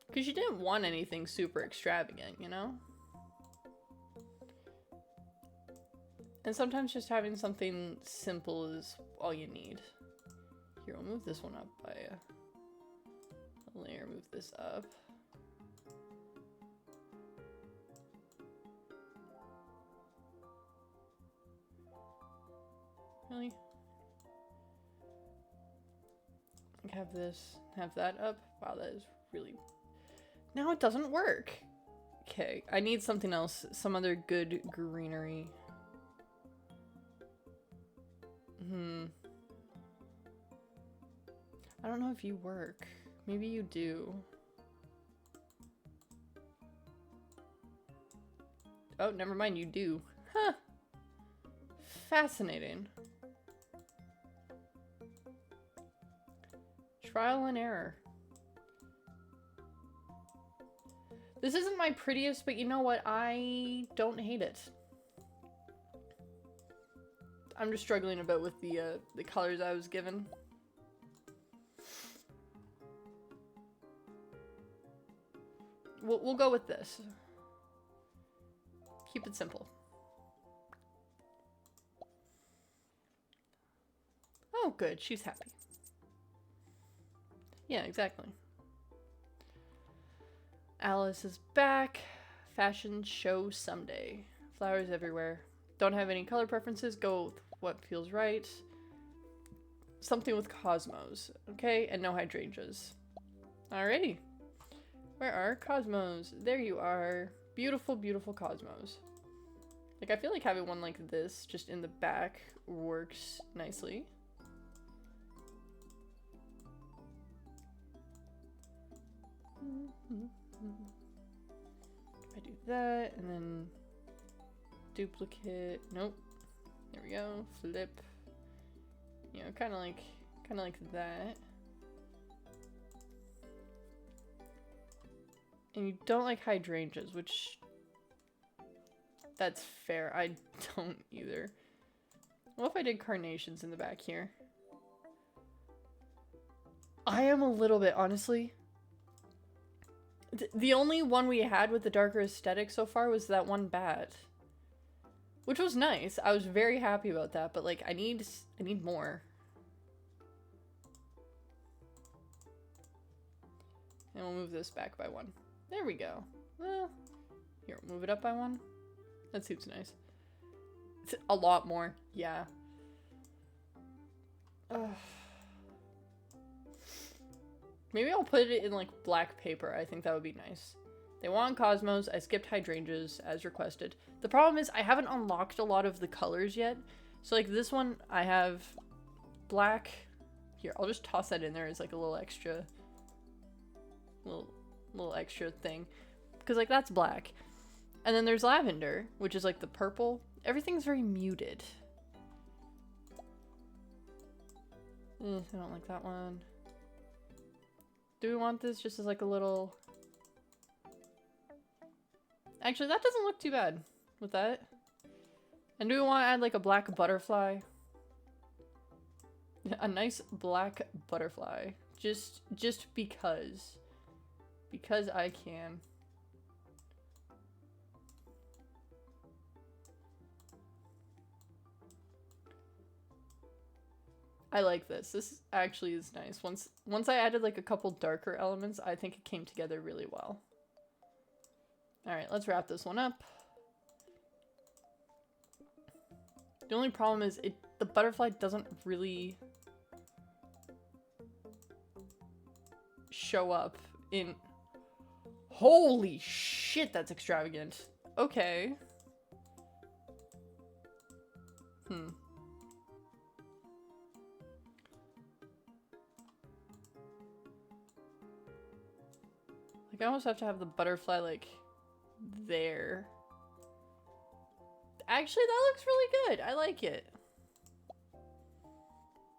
Because you didn't want anything super extravagant, you know? And sometimes just having something simple is all you need. Here, we'll move this one up by a layer. Move this up. Really? Like, have this, have that up. Wow, that is really... Now it doesn't work. Okay, I need something else. Some other good greenery. I don't know if you work. Maybe you do. Oh, never mind, you do. Huh. Fascinating. Trial and error. This isn't my prettiest, but you know what? I don't hate it. I'm just struggling a bit with the colors I was given. We'll go with this. Keep it simple. Oh, good. She's happy. Yeah, exactly. Alice is back. Fashion show someday. Flowers everywhere. Don't have any color preferences. Go with what feels right. Something with cosmos. Okay, and no hydrangeas. Alrighty. Where are cosmos? There you are. Beautiful, beautiful cosmos. Like, I feel like having one like this just in the back works nicely. I do that, and then duplicate. Nope. There we go. Flip. You know, kind of like that. And you don't like hydrangeas, which that's fair. I don't either. What if I did carnations in the back here? I am a little bit, honestly. The only one we had with the darker aesthetic so far was that one bat. Which was nice. I was very happy about that, but like I need more. And we'll move this back by one. There we go. Well, here, move it up by one. That seems nice. It's a lot more. Yeah. Maybe I'll put it in like black paper. I think that would be nice. They want cosmos. I skipped hydrangeas as requested. The problem is I haven't unlocked a lot of the colors yet. So like this one, I have black. Here, I'll just toss that in there as like a little extra thing, because like that's black. And then there's lavender, which is like the purple. Everything's very muted. I don't like that one. Do we want this just as like a little... Actually, that doesn't look too bad with that. And do we want to add like a black butterfly? A nice black butterfly. Just because. Because I can. I like this. This actually is nice. Once I added like a couple darker elements, I think it came together really well. Alright, let's wrap this one up. The only problem is the butterfly doesn't really show up in... Holy shit, that's extravagant. Okay. Like, I almost have to have the butterfly, like, there. Actually, that looks really good. I like it.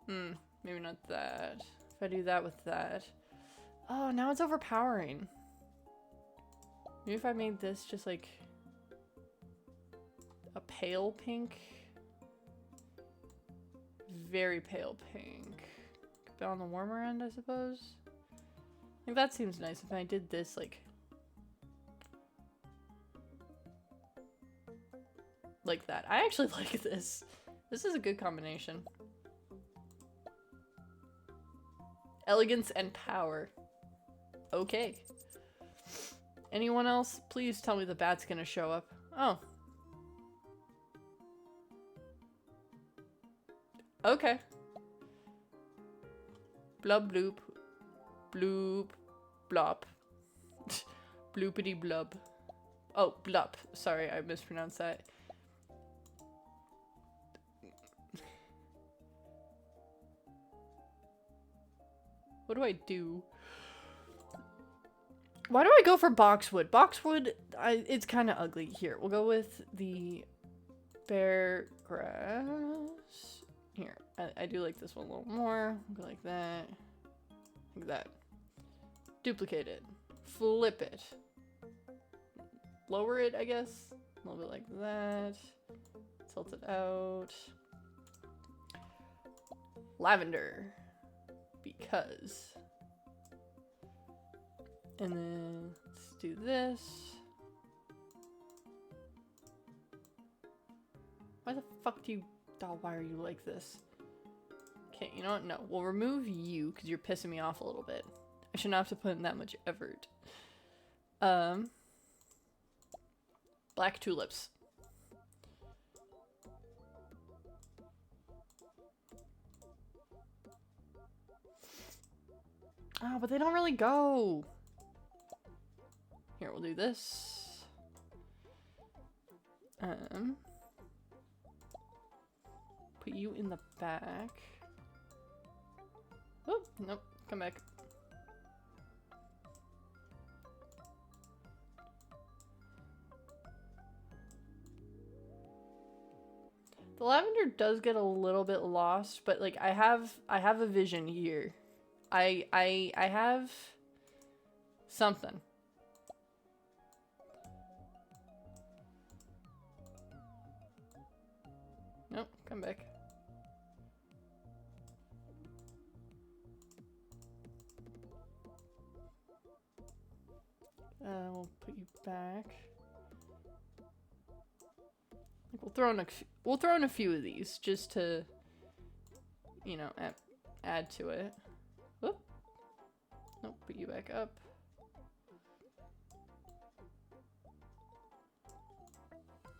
Maybe not that. If I do that with that. Oh, now it's overpowering. Maybe if I made this just like a pale pink. Very pale pink. A bit on the warmer end, I suppose. I think that seems nice if I did this like that. I actually like this. This is a good combination. Elegance and power. Okay. Anyone else? Please tell me the bat's gonna show up. Oh. Okay. Blub bloop. Bloop. Blop. Bloopity blub. Oh, blup. Sorry, I mispronounced that. What do I do? Why do I go for boxwood? Boxwood, it's kind of ugly. Here, we'll go with the bear grass. Here, I do like this one a little more. Go like that. Like that. Duplicate it. Flip it. Lower it, I guess. A little bit like that. Tilt it out. Lavender. Because. And then let's do this. Why the fuck do you doll wire you like this? Okay, you know what? No, we'll remove you because you're pissing me off a little bit. I shouldn't have to put in that much effort. Black tulips. Oh, but they don't really go. Here, we'll do this. Put you in the back. Oh, nope, come back. The lavender does get a little bit lost, but like I have a vision here. I have something. Nope, come back. We'll put you back. Like we'll throw in a few of these just to, you know, add to it. Whoop. Nope, put you back up.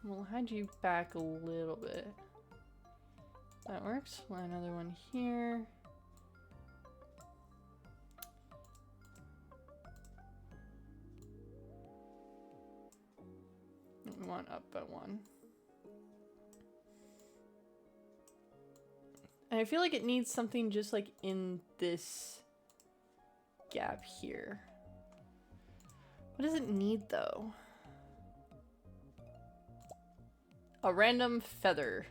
We'll hide you back a little bit. That works. We'll add another one here. We want up by one. And I feel like it needs something just like in this gap here. What does it need though? A random feather.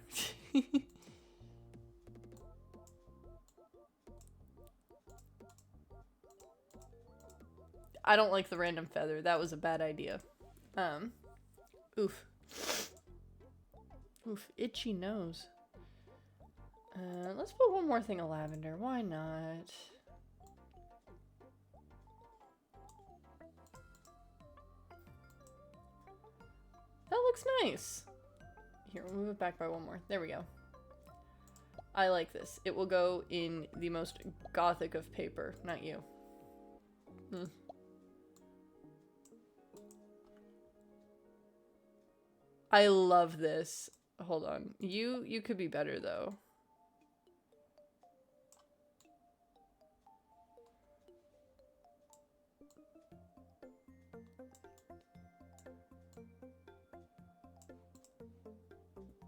I don't like the random feather. That was a bad idea. Oof. Oof, itchy nose. Let's put one more thing of lavender. Why not? That looks nice. Here, we'll move it back by one more. There we go. I like this. It will go in the most gothic of paper. Not you. I love this. Hold on. You could be better though.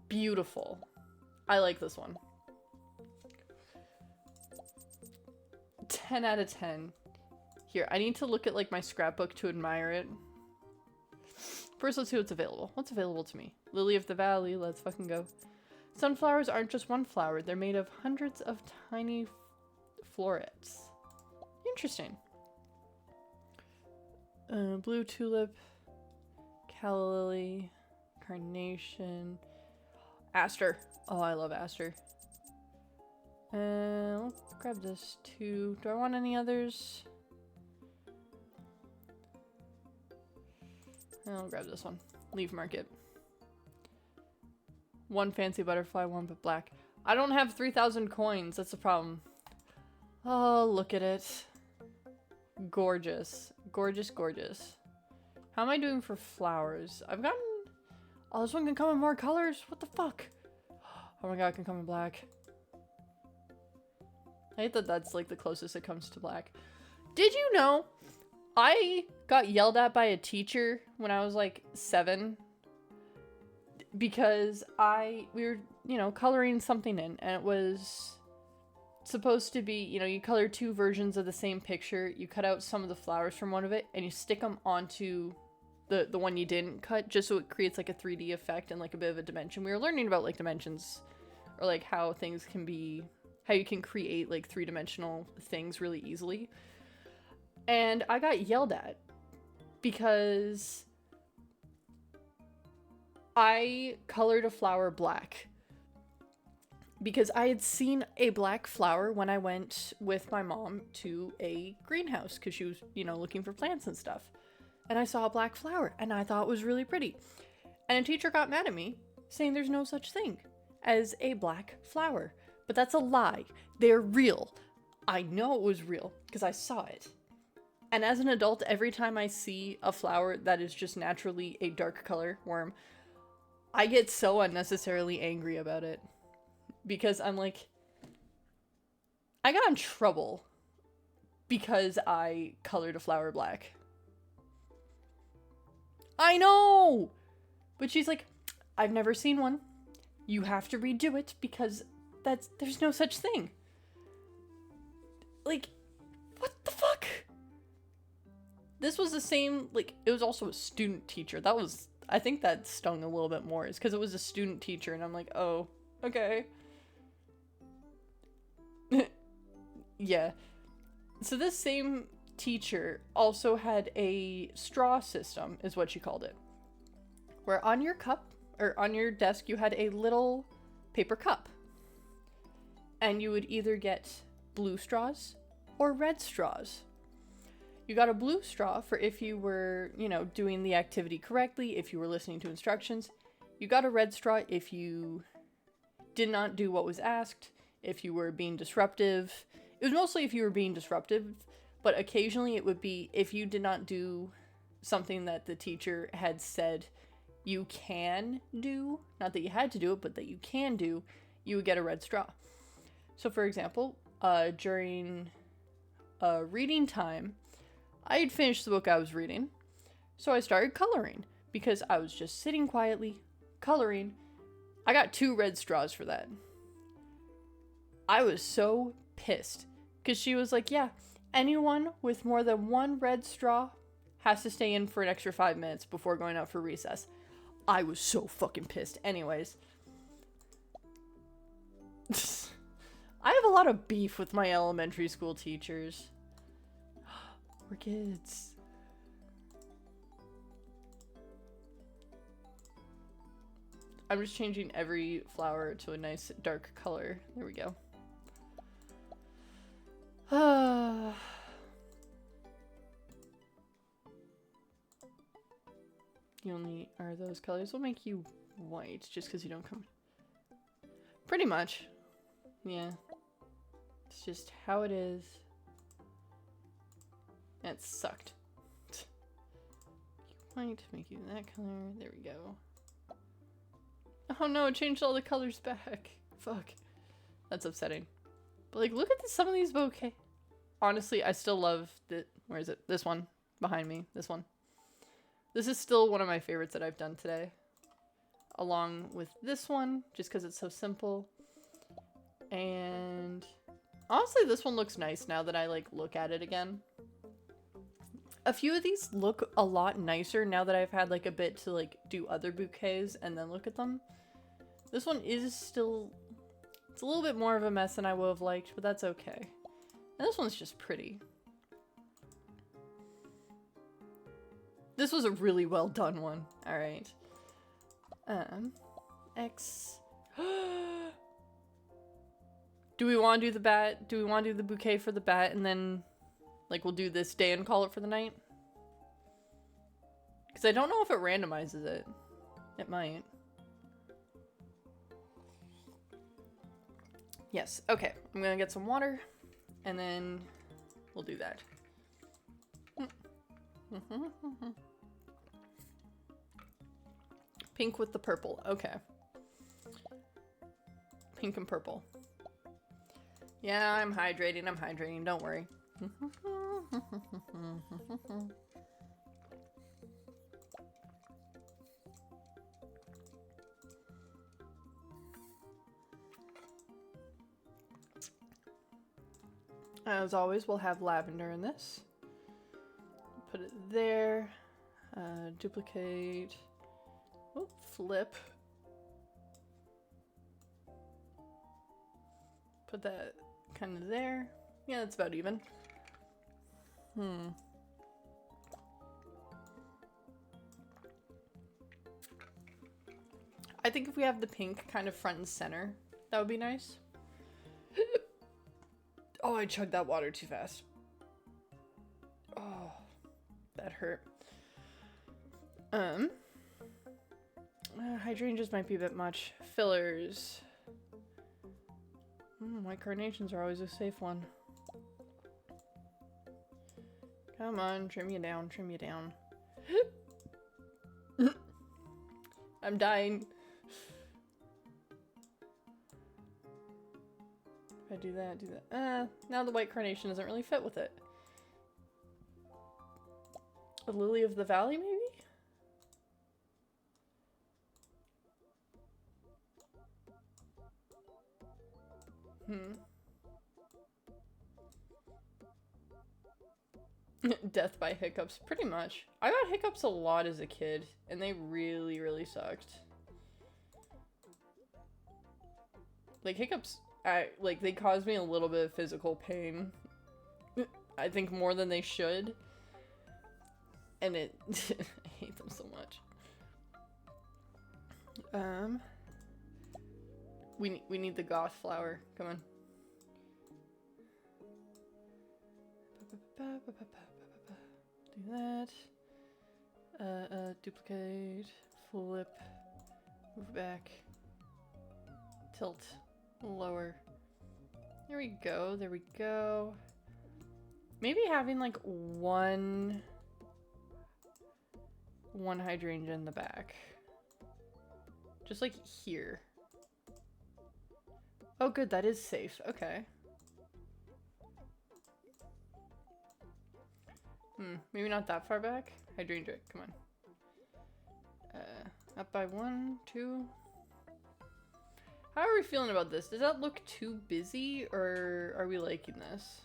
Beautiful. I like this one. 10 out of 10. Here, I need to look at like my scrapbook to admire it. First, let's see what's available. What's available to me? Lily of the Valley, let's fucking go. Sunflowers aren't just one flower. They're made of hundreds of tiny florets. Interesting. Blue tulip, calla lily, carnation, aster. Oh, I love aster. Let's grab this too. Do I want any others? I'll grab this one. Leaf market. One fancy butterfly, one but black. I don't have 3,000 coins. That's the problem. Oh, look at it. Gorgeous. Gorgeous, gorgeous. How am I doing for flowers? I've gotten... Oh, this one can come in more colors? What the fuck? Oh my god, it can come in black. I hate that that's like the closest it comes to black. Did you know I got yelled at by a teacher when I was like 7 because we were, you know, coloring something in, and it was supposed to be, you know, you color 2 versions of the same picture, you cut out some of the flowers from one of it, and you stick them onto the one you didn't cut, just so it creates like a 3D effect and like a bit of a dimension. We were learning about like dimensions, or like how things can be, how you can create like 3-dimensional things really easily. And I got yelled at because I colored a flower black. Because I had seen a black flower when I went with my mom to a greenhouse because she was, you know, looking for plants and stuff. And I saw a black flower and I thought it was really pretty. And a teacher got mad at me saying there's no such thing as a black flower. But that's a lie. They're real. I know it was real because I saw it. And as an adult, every time I see a flower that is just naturally a dark color worm, I get so unnecessarily angry about it. Because I'm like, I got in trouble because I colored a flower black. I know! But she's like, I've never seen one. You have to redo it because there's no such thing. Like, what the fuck? This was the same, like, it was also a student teacher. I think that stung a little bit more, is because it was a student teacher, and I'm like, oh, okay. Yeah. So this same teacher also had a straw system, is what she called it. Where on your cup, or on your desk, you had a little paper cup. And you would either get blue straws or red straws. You got a blue straw for if you were, you know, doing the activity correctly, if you were listening to instructions. You got a red straw if you did not do what was asked, if you were being disruptive. It was mostly if you were being disruptive, but occasionally it would be if you did not do something that the teacher had said you can do, not that you had to do it, but that you can do, you would get a red straw. So for example, during reading time, I had finished the book I was reading, so I started coloring because I was just sitting quietly, coloring. I got 2 red straws for that. I was so pissed because she was like, yeah, anyone with more than 1 red straw has to stay in for an extra 5 minutes before going out for recess. I was so fucking pissed. Anyways. I have a lot of beef with my elementary school teachers. We're kids. I'm just changing every flower to a nice dark color. There we go. You only are those colors. We'll make you white just because you don't come. Pretty much. Yeah. It's just how it is. And it sucked. White, make you that color. There we go. Oh no, it changed all the colors back. Fuck. That's upsetting. But like, look at some of these bouquets. Honestly, I still love the, where is it? This one behind me. This one. This is still one of my favorites that I've done today. Along with this one, just because it's so simple. And honestly, this one looks nice now that I like look at it again. A few of these look a lot nicer now that I've had like a bit to like do other bouquets and then look at them. This one is still, it's a little bit more of a mess than I would have liked, but that's okay. And this one's just pretty. This was a really well done one. All right. X. Do we want to do the bat? Do we want to do the bouquet for the bat and then like we'll do this day and call it for the night? Because I don't know if it randomizes it. It might. Yes. Okay. I'm going to get some water and then we'll do that. Pink with the purple. Okay. Pink and purple. Yeah, I'm hydrating. I'm hydrating. Don't worry. As always, we'll have lavender in this. Put it there. Duplicate. Oh, flip. Put that kind of there. Yeah, that's about even. I think if we have the pink kind of front and center, that would be nice. Oh, I chugged that water too fast. Oh, that hurt. Hydrangeas might be a bit much. Fillers. White carnations are always a safe one. Come on, trim you down, trim you down. I'm dying. If I do that, do that. Now the white carnation doesn't really fit with it. A lily of the valley, maybe? Death by hiccups, pretty much. I got hiccups a lot as a kid, and they really, really sucked. Like, hiccups, like, they caused me a little bit of physical pain. I think more than they should. And it, I hate them so much. We need the goth flower, come on. Do that. Duplicate, flip, move back, tilt, lower. There we go, there we go. Maybe having like one hydrangea in the back. Just like here. Oh good, that is safe, okay. Maybe not that far back. Hydrangea, come on. Up by 1, 2. How are we feeling about this? Does that look too busy, or are we liking this?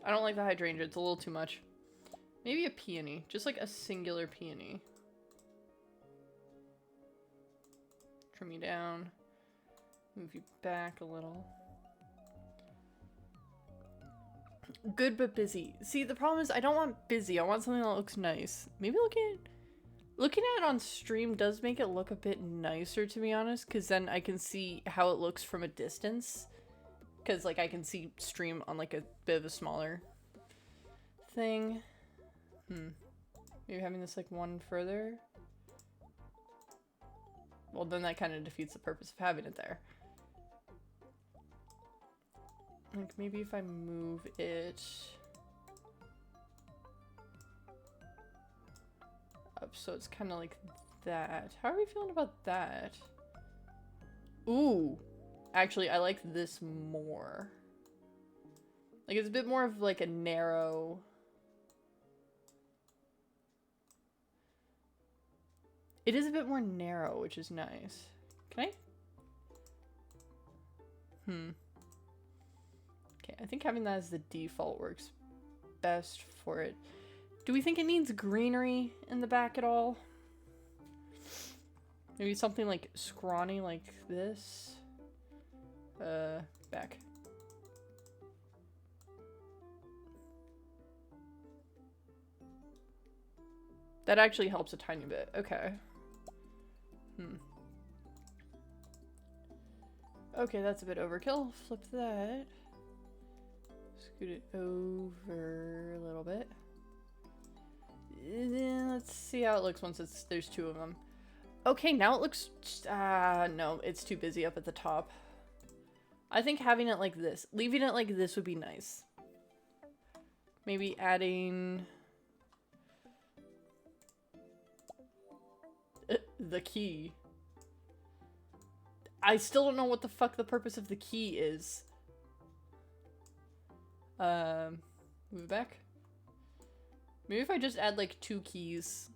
I don't like the hydrangea. It's a little too much. Maybe a peony. Just like a singular peony. Trim you down. Move you back a little. Good but busy. See, the problem is I don't want busy. I want something that looks nice. Maybe looking at it on stream does make it look a bit nicer, to be honest, because then I can see how it looks from a distance. Because, like, I can see stream on, like, a bit of a smaller thing. Maybe having this, like, one further. Well, then that kind of defeats the purpose of having it there. Like, maybe if I move it up so it's kind of like that. How are we feeling about that? Ooh. Actually, I like this more. Like, it's a bit more of, like, a narrow... It is a bit more narrow, which is nice. Can I? Okay, I think having that as the default works best for it. Do we think it needs greenery in the back at all? Maybe something like scrawny like this? Back. That actually helps a tiny bit. Okay. Okay, that's a bit overkill. Flip that. Scoot it over a little bit. Let's see how it looks once there's two of them. Okay, now it looks... no, it's too busy up at the top. I think having it like this, leaving it like this would be nice. Maybe adding... the key. I still don't know what the fuck the purpose of the key is. Move it back. Maybe if I just add like 2 keys.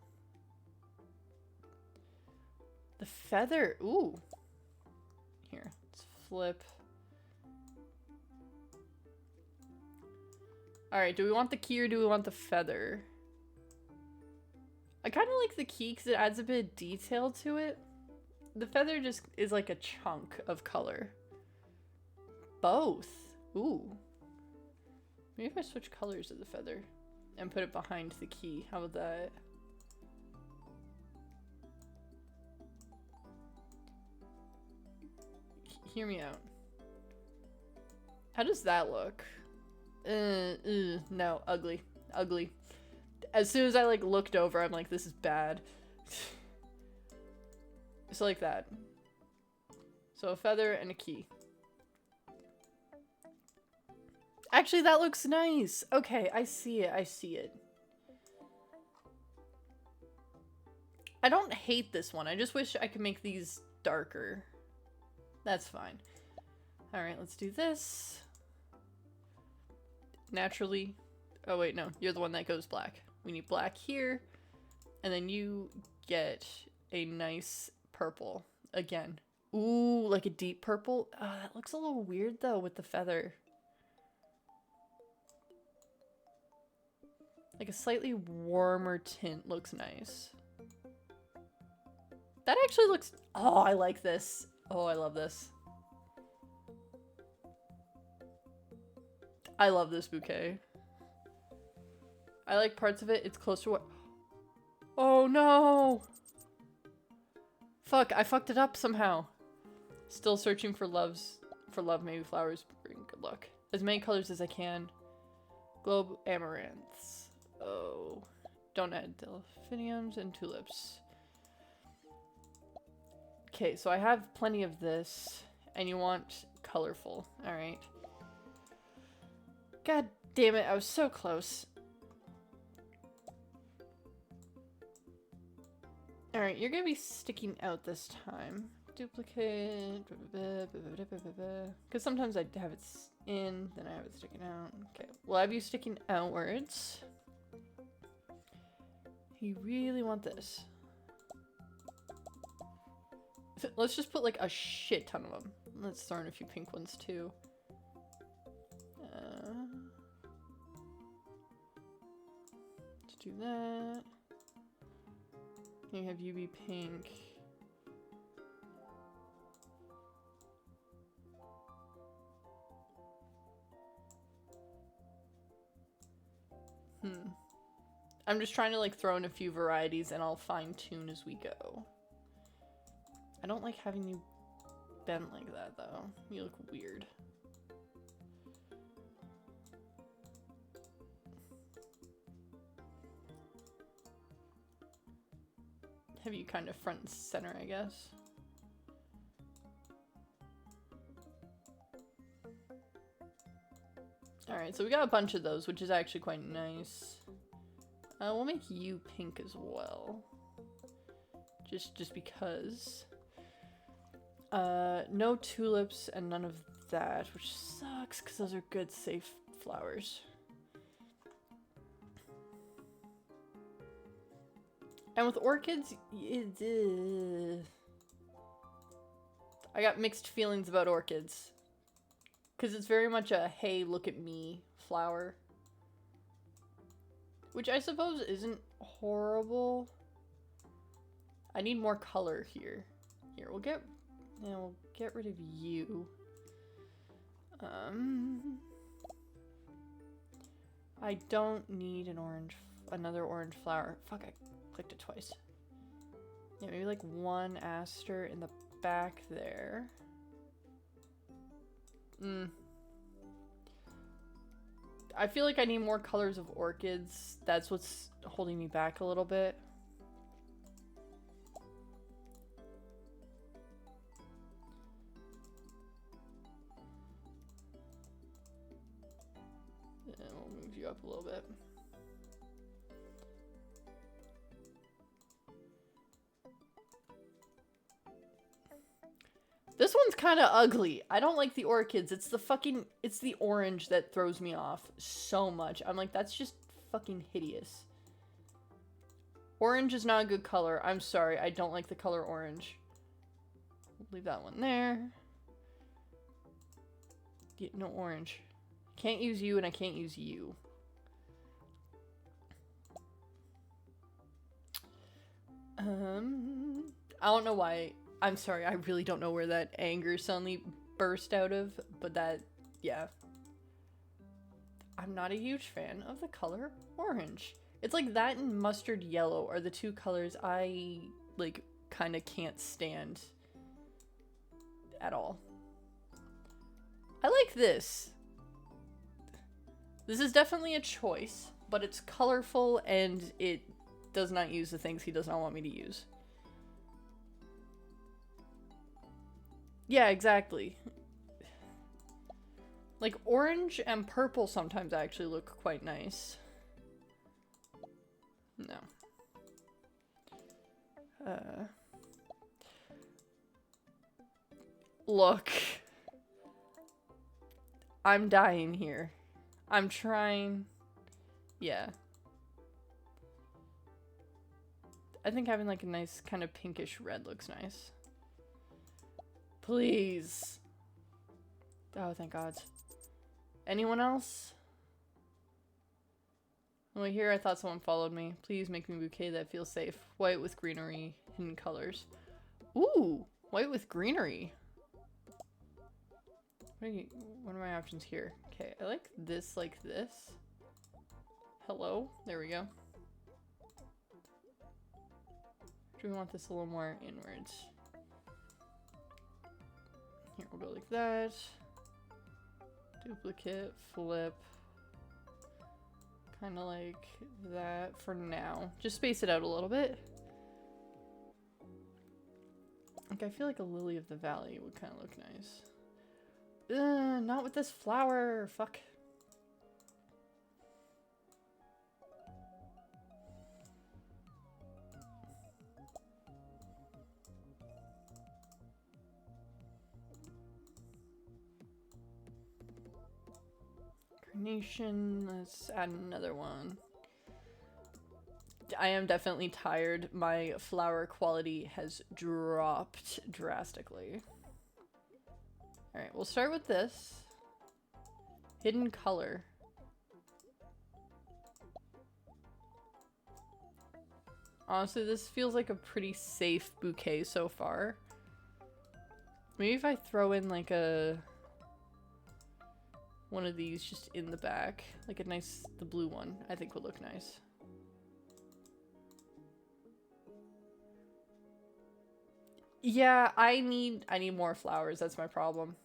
The feather. Ooh. Here, let's flip. Alright, do we want the key or do we want the feather? I kind of like the key because it adds a bit of detail to it. The feather just is like a chunk of color. Both. Ooh. Maybe if I switch colors of the feather and put it behind the key. How about that? Hear me out. How does that look? No, ugly. Ugly. As soon as I like looked over, I'm like, this is bad. So like that. So a feather and a key. Actually, that looks nice. Okay, I see it. I see it. I don't hate this one. I just wish I could make these darker. That's fine. All right, let's do this. Naturally. Oh, wait, no. You're the one that goes black. We need black here. And then you get a nice purple. Again. Ooh, like a deep purple. Oh, that looks a little weird, though, with the feather. Like a slightly warmer tint looks nice. That actually looks... Oh, I like this. Oh, I love this. I love this bouquet. I like parts of it. It's close to what... Oh, no! Fuck, I fucked it up somehow. Still searching for love, maybe flowers bring good luck. As many colors as I can. Globe amaranths. Oh. Don't add delphiniums and tulips. Okay, so I have plenty of this. And you want colorful. Alright. God damn it, I was so close. Alright, you're gonna be sticking out this time. Duplicate. Because sometimes I have it in, then I have it sticking out. Okay, we'll have you sticking outwards. You really want this. Let's just put like a shit ton of them. Let's throw in a few pink ones too. Let's do that. You have UV pink. I'm just trying to like throw in a few varieties and I'll fine tune as we go. I don't like having you bent like that though. You look weird. Have you kind of front and center, I guess. Alright, so we got a bunch of those, which is actually quite nice. We'll make you pink as well. Just because. No tulips and none of that, which sucks because those are good, safe flowers. And with orchids, I got mixed feelings about orchids. Because it's very much a, hey, look at me flower. Which I suppose isn't horrible. I need more color here. Here, we'll get rid of you. I don't need another orange flower. Fuck, I clicked it twice. Yeah, maybe like one aster in the back there. I feel like I need more colors of orchids. That's what's holding me back a little bit. And we'll move you up a little bit. This one's kind of ugly. I don't like the orchids. It's the orange that throws me off so much. I'm like, that's just fucking hideous. Orange is not a good color. I'm sorry. I don't like the color orange. Leave that one there. Yeah, no orange. Can't use you and I can't use you. I don't know why. I'm sorry, I really don't know where that anger suddenly burst out of, but that, yeah. I'm not a huge fan of the color orange. It's like that and mustard yellow are the two colors I, like, kind of can't stand at all. I like this. This is definitely a choice, but it's colorful and it does not use the things he does not want me to use. Yeah, exactly. Like, orange and purple sometimes actually look quite nice. No. Look. I'm dying here. I'm trying. Yeah. I think having like a nice kind of pinkish red looks nice. Please. Oh, thank God. Anyone else? Oh, here I thought someone followed me. Please make me a bouquet that feels safe. White with greenery, hidden colors. Ooh, white with greenery. What are my options here? Okay, I like this. Hello? There we go. Do we want this a little more inwards? Here, we'll go like that. Duplicate, flip. Kind of like that for now. Just space it out a little bit. Like, I feel like a lily of the valley would kind of look nice. Not with this flower. Fuck. Carnation. Let's add another one. I am definitely tired. My flower quality has dropped drastically. Alright, we'll start with this. Hidden color. Honestly, this feels like a pretty safe bouquet so far. Maybe if I throw in like one of these just in the back. Like a nice, the blue one, I think would look nice. Yeah, I need more flowers. That's my problem.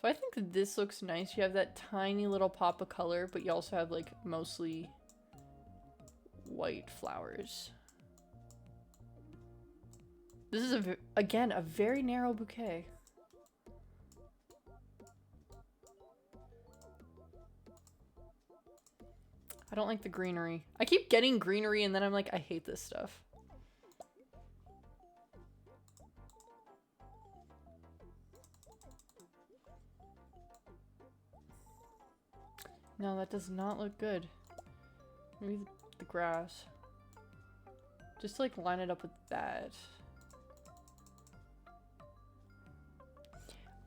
So I think this looks nice. You have that tiny little pop of color, but you also have like mostly white flowers. This is again a very narrow bouquet. I don't like the greenery. I keep getting greenery and then I'm like, I hate this stuff. No, that does not look good. Maybe the grass. Just like line it up with that.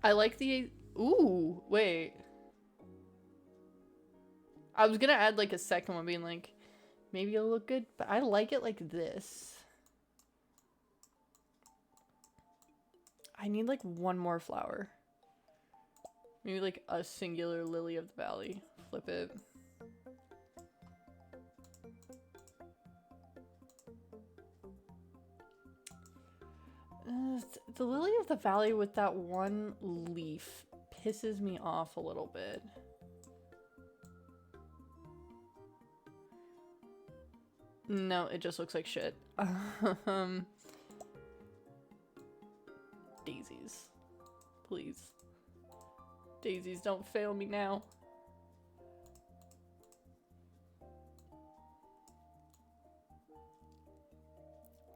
I like the... Ooh, wait. I was gonna add like a second one being like, maybe it'll look good, but I like it like this. I need like one more flower. Maybe like a singular lily of the valley. Flip it. The lily of the valley with that one leaf pisses me off a little bit. No, it just looks like shit. Daisies. Please. Daisies, don't fail me now.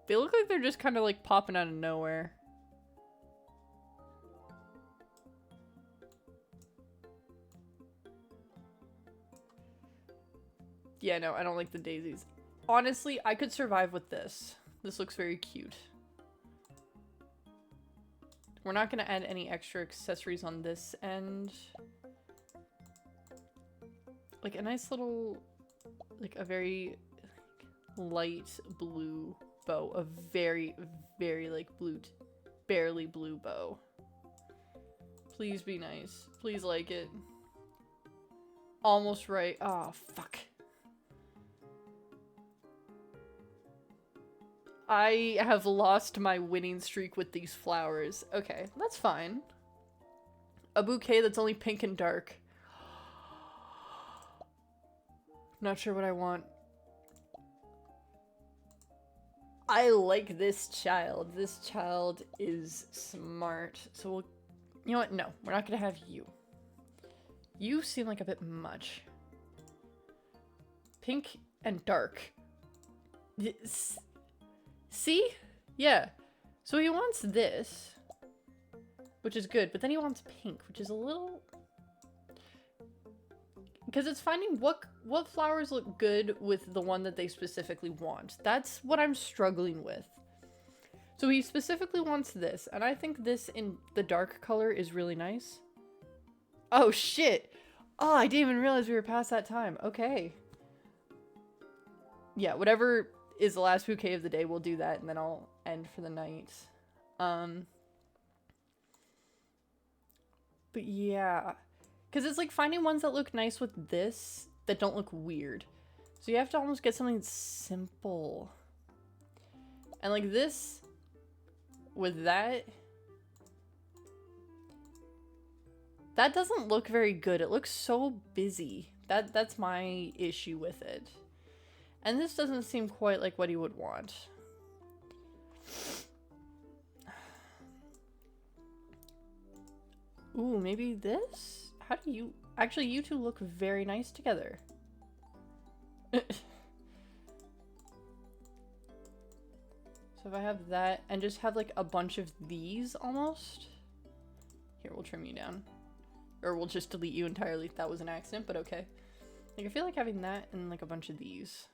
They look like they're just kind of like popping out of nowhere. Yeah, no, I don't like the daisies. Honestly, I could survive with this. This looks very cute. We're not going to add any extra accessories on this end. Like a nice little, like a very light blue bow. A very, very like blue, barely blue bow. Please be nice. Please like it. Almost right. Oh, fuck. I have lost my winning streak with these flowers. Okay, that's fine. A bouquet that's only pink and dark. Not sure what I want. I like this child. This child is smart. So we'll... You know what? No, we're not gonna have you. You seem like a bit much. Pink and dark. See? Yeah. So he wants this, which is good, but then he wants pink, which is a little... Because it's finding what flowers look good with the one that they specifically want. That's what I'm struggling with. So he specifically wants this, and I think this in the dark color is really nice. Oh, shit! Oh, I didn't even realize we were past that time. Okay. Yeah, whatever is the last bouquet of the day, we'll do that, and then I'll end for the night. But yeah. Because it's like finding ones that look nice with this that don't look weird. So you have to almost get something simple. And like this with that, that doesn't look very good. It looks so busy. That's my issue with it. And this doesn't seem quite like what he would want. Ooh, maybe this? How do you... Actually, you two look very nice together. So if I have that and just have like a bunch of these almost. Here, we'll trim you down. Or we'll just delete you entirely. That was an accident, but okay. Like, I feel like having that and like a bunch of these.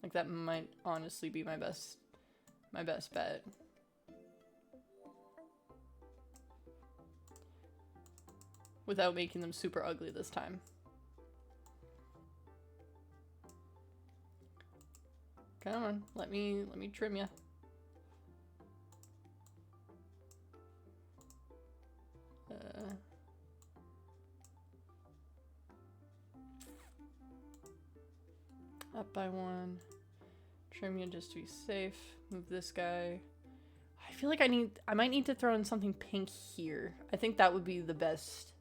Like that might honestly be my best bet. Without making them super ugly this time. Come on, let me trim you. Up by one. Trim you just to be safe. Move this guy. I feel like I might need to throw in something pink here. I think that would be the best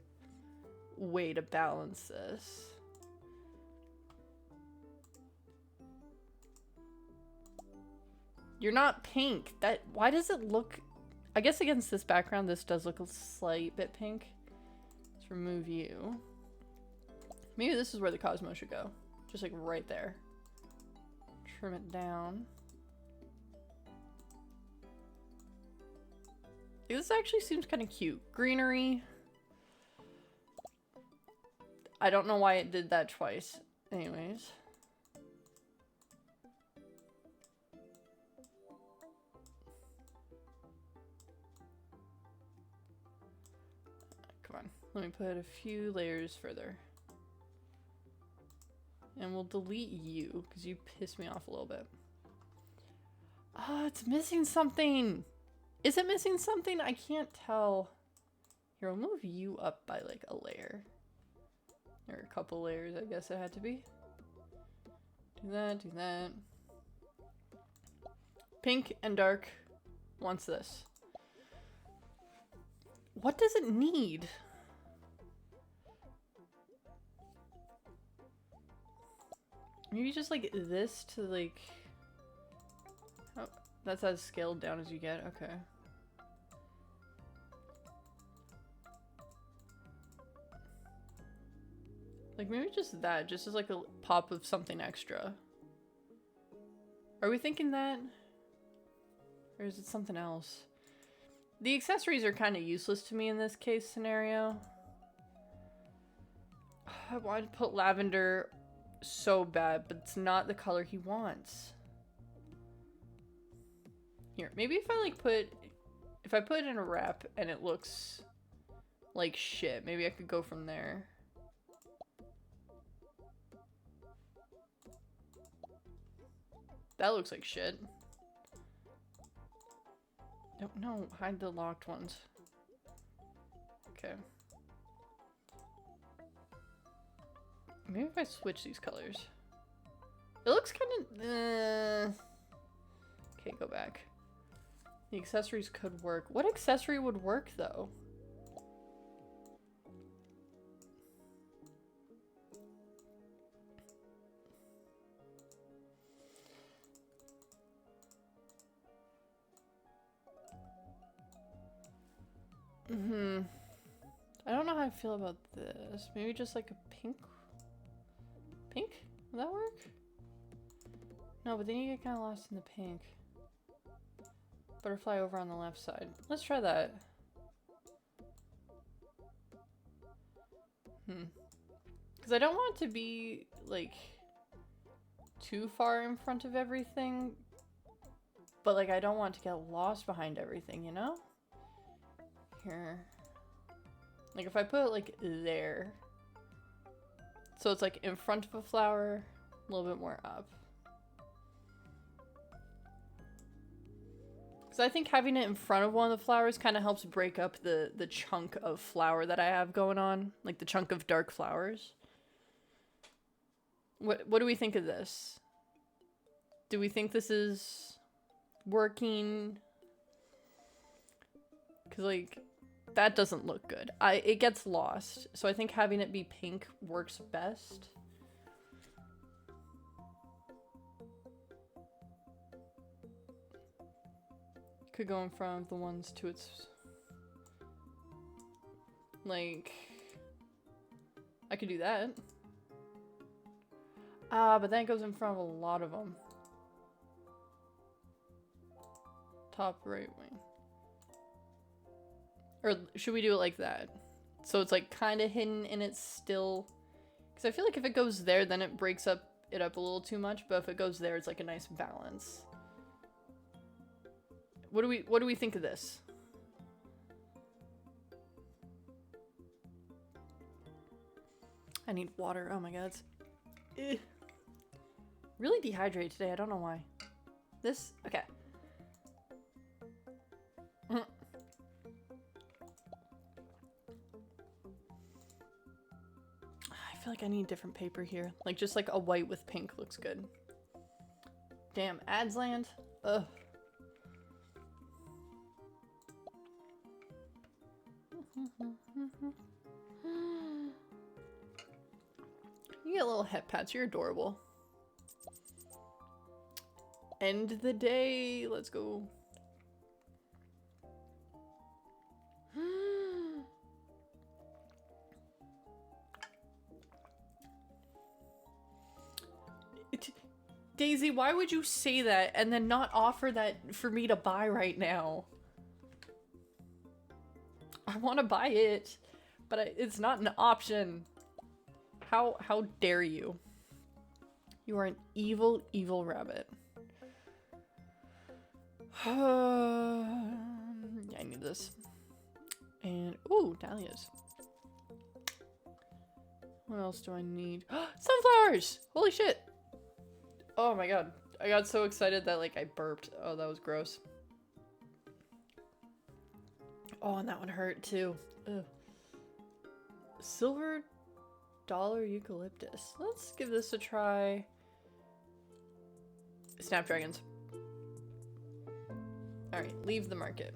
way to balance this. You're not pink. Why does it look... I guess against this background, this does look a slight bit pink. Let's remove you. Maybe this is where the Cosmo should go. Just like right there. Trim it down. This actually seems kind of cute. Greenery. I don't know why it did that twice. Anyways. Come on. Let me put a few layers further. And we'll delete you because you piss me off a little bit. Oh, it's missing something. Is it missing something? I can't tell. Here, I'll move you up by like a layer. Or a couple layers, I guess it had to be. Do that, do that. Pink and dark wants this. What does it need? Maybe just like this to like... Oh, that's as scaled down as you get. Okay. Like maybe just that, just as like a pop of something extra. Are we thinking that? Or is it something else? The accessories are kind of useless to me in this case scenario. I wanted to put lavender so bad, but it's not the color he wants. Here, maybe if I put in a wrap and it looks like shit, maybe I could go from there. That looks like shit. No, hide the locked ones. Okay. Maybe if I switch these colors. It looks kind of... Okay, go back. The accessories could work. What accessory would work, though? I don't know how I feel about this. Maybe just like a pink? Pink? Would that work? No, but then you get kind of lost in the pink. Butterfly over on the left side. Let's try that. Because I don't want it to be, like, too far in front of everything. But, like, I don't want to get lost behind everything, you know? Here. Like, if I put it, like, there. So it's, like, in front of a flower, a little bit more up. Because I think having it in front of one of the flowers kind of helps break up the chunk of flower that I have going on. Like, the chunk of dark flowers. What do we think of this? Do we think this is working? Because, like... That doesn't look good. It gets lost. So I think having it be pink works best. Could go in front of the ones to its... Like... I could do that. But then it goes in front of a lot of them. Top right wing. Or should we do it like that? So it's like kind of hidden and it's still... Because I feel like if it goes there, then it breaks it up a little too much. But if it goes there, it's like a nice balance. What do we think of this? I need water. Oh my god. It's really dehydrated today. I don't know why. This? Okay. I feel like I need different paper here. Like, just like a white with pink looks good. Damn, ads land. Ugh. You get little head pats. You're adorable. End the day. Let's go. Daisy, why would you say that and then not offer that for me to buy right now? I want to buy it, but it's not an option. How dare you? You are an evil, evil rabbit. I need this. And, ooh, dahlias. What else do I need? Sunflowers! Holy shit! Oh my god. I got so excited that, like, I burped. Oh, that was gross. Oh, and that one hurt, too. Ugh. Silver dollar eucalyptus. Let's give this a try. Snapdragons. Alright, leave the market.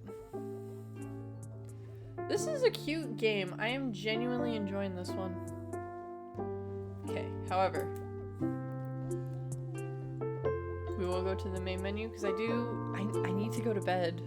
This is a cute game. I am genuinely enjoying this one. Okay, however, we will go to the main menu because I need to go to bed.